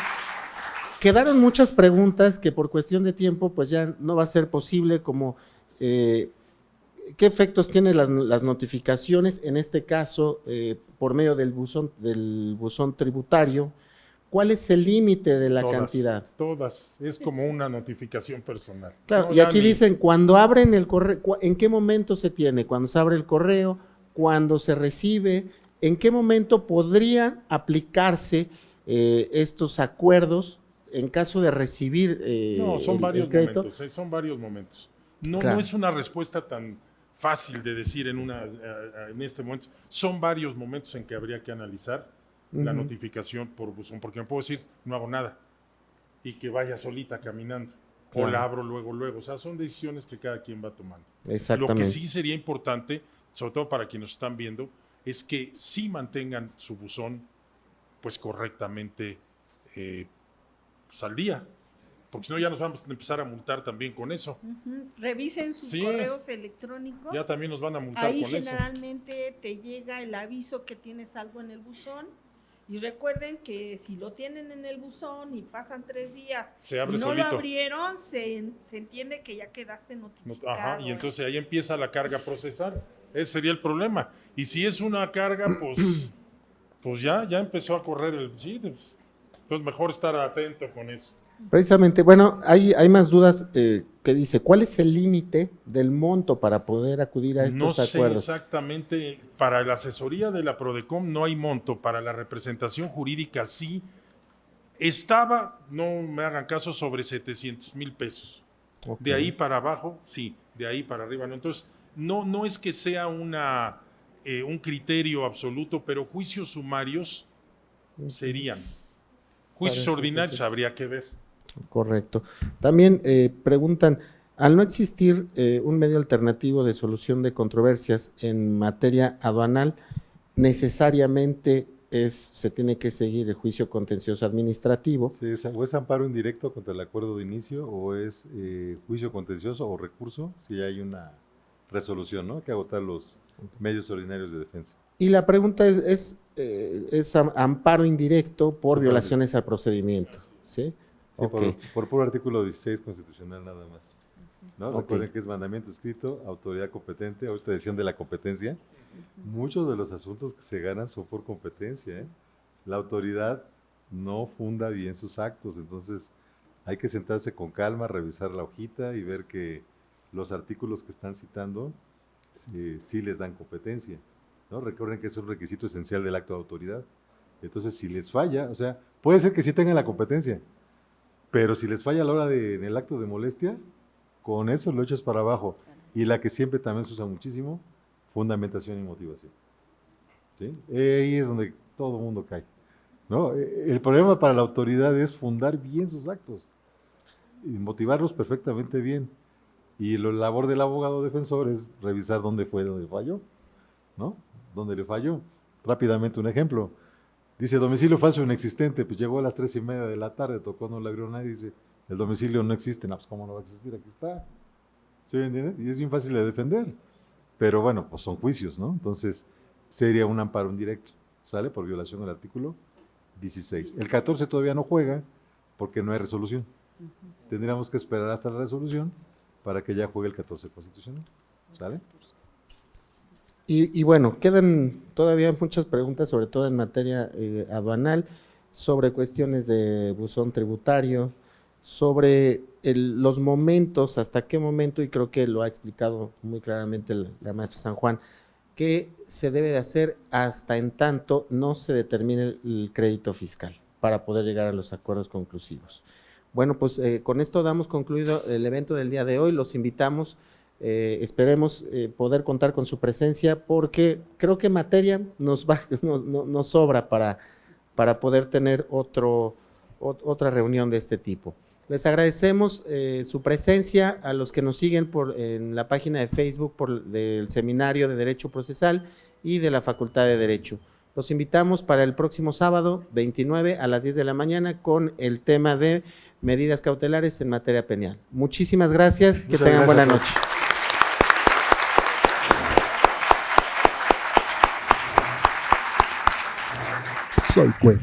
quedaron muchas preguntas que por cuestión de tiempo pues ya no va a ser posible, como qué efectos tienen las notificaciones, en este caso por medio del buzón tributario, cuál es el límite de la cantidad. Todas, es como una notificación personal. Claro, No, y ya aquí ni- dicen, cuando abren el correo, ¿en qué momento se tiene? Cuando se abre el correo, cuando se recibe, ¿en qué momento podrían aplicarse estos acuerdos en caso de recibir No, son el varios crédito? momentos, son varios momentos. No, Claro. no es una respuesta tan fácil de decir en este momento. Son varios momentos en que habría que analizar la Ujú. notificación por buzón, porque no puedo decir, no hago nada, y que vaya solita caminando, o Claro. la abro luego. O sea, son decisiones que cada quien va tomando. Exactamente. Lo que sí sería importante, sobre todo para quienes nos están viendo, es que sí mantengan su buzón pues correctamente pues, al día, porque si no ya nos vamos a empezar a multar también con eso. Revisen sus Sí. correos electrónicos. Ya también nos van a multar Ahí con eso. generalmente te llega el aviso que tienes algo en el buzón. Y recuerden que si lo tienen en el buzón y pasan 3 días Se abre y no solito. lo abrieron, se entiende que ya quedaste notificado. Ajá, y entonces ahí empieza la carga a procesar. Ese sería el problema. Y si es una carga, pues ya empezó a correr el... Sí, pues mejor estar atento con eso. Precisamente, bueno, hay más dudas que dice, ¿cuál es el límite del monto para poder acudir a estos No sé acuerdos? exactamente, para la asesoría de la Prodecom no hay monto, para la representación jurídica sí. Estaba, no me hagan caso, sobre 700,000 pesos. Ok. De ahí para abajo, sí, de ahí para arriba no. Entonces, no es que sea un criterio absoluto, pero juicios sumarios serían. Juicios Para eso, ordinarios sí. habría que ver. Correcto. También preguntan, al no existir un medio alternativo de solución de controversias en materia aduanal, necesariamente se tiene que seguir el juicio contencioso administrativo. sí, o es amparo indirecto contra el acuerdo de inicio, o es juicio contencioso o recurso, si hay una resolución, ¿no? Que agotar los medios ordinarios de defensa. Y la pregunta es amparo indirecto por Sí, violaciones al procedimiento, ¿sí? Sí, Ok. por puro artículo 16 constitucional nada más. ¿No? Ok. Recuerden que es mandamiento escrito, autoridad competente, ahorita decían de la competencia. Muchos de los asuntos que se ganan son por competencia, ¿eh? La autoridad no funda bien sus actos, entonces hay que sentarse con calma, revisar la hojita y ver que los artículos que están citando sí les dan competencia, ¿no? Recuerden que es un requisito esencial del acto de autoridad. Entonces, si les falla, o sea, puede ser que sí tengan la competencia, pero si les falla a la hora en el acto de molestia, con eso lo echas para abajo. Y la que siempre también se usa muchísimo, fundamentación y motivación. ¿Sí? Ahí es donde todo el mundo cae, ¿no? El problema para la autoridad es fundar bien sus actos y motivarlos perfectamente bien. Y la labor del abogado defensor es revisar dónde falló, ¿no? ¿Dónde le falló? Rápidamente un ejemplo. Dice, domicilio falso inexistente, pues llegó a las 3:30 de la tarde, tocó, no le abrió nadie, dice, el domicilio no existe, no, pues ¿cómo no va a existir? Aquí está. ¿Sí me entienden? Y es bien fácil de defender. Pero bueno, pues son juicios, ¿no? Entonces, sería un amparo indirecto. ¿sale? Por violación al artículo 16. El 14 todavía no juega porque no hay resolución. Tendríamos que esperar hasta la resolución para que ya juegue el 14 constitucional, ¿sale? Y bueno, quedan todavía muchas preguntas, sobre todo en materia aduanal, sobre cuestiones de buzón tributario, sobre los momentos, hasta qué momento, y creo que lo ha explicado muy claramente la maestra San Juan, que se debe de hacer hasta en tanto no se determine el crédito fiscal para poder llegar a los acuerdos conclusivos. Bueno, pues con esto damos concluido el evento del día de hoy. Los invitamos, esperemos poder contar con su presencia, porque creo que materia nos sobra para poder tener otra reunión de este tipo. Les agradecemos su presencia a los que nos siguen en la página de Facebook del Seminario de Derecho Procesal y de la Facultad de Derecho. Los invitamos para el próximo sábado 29 a las 10 de la mañana con el tema de medidas cautelares en materia penal. Muchísimas gracias, que tengan buena noche. Soy Cue.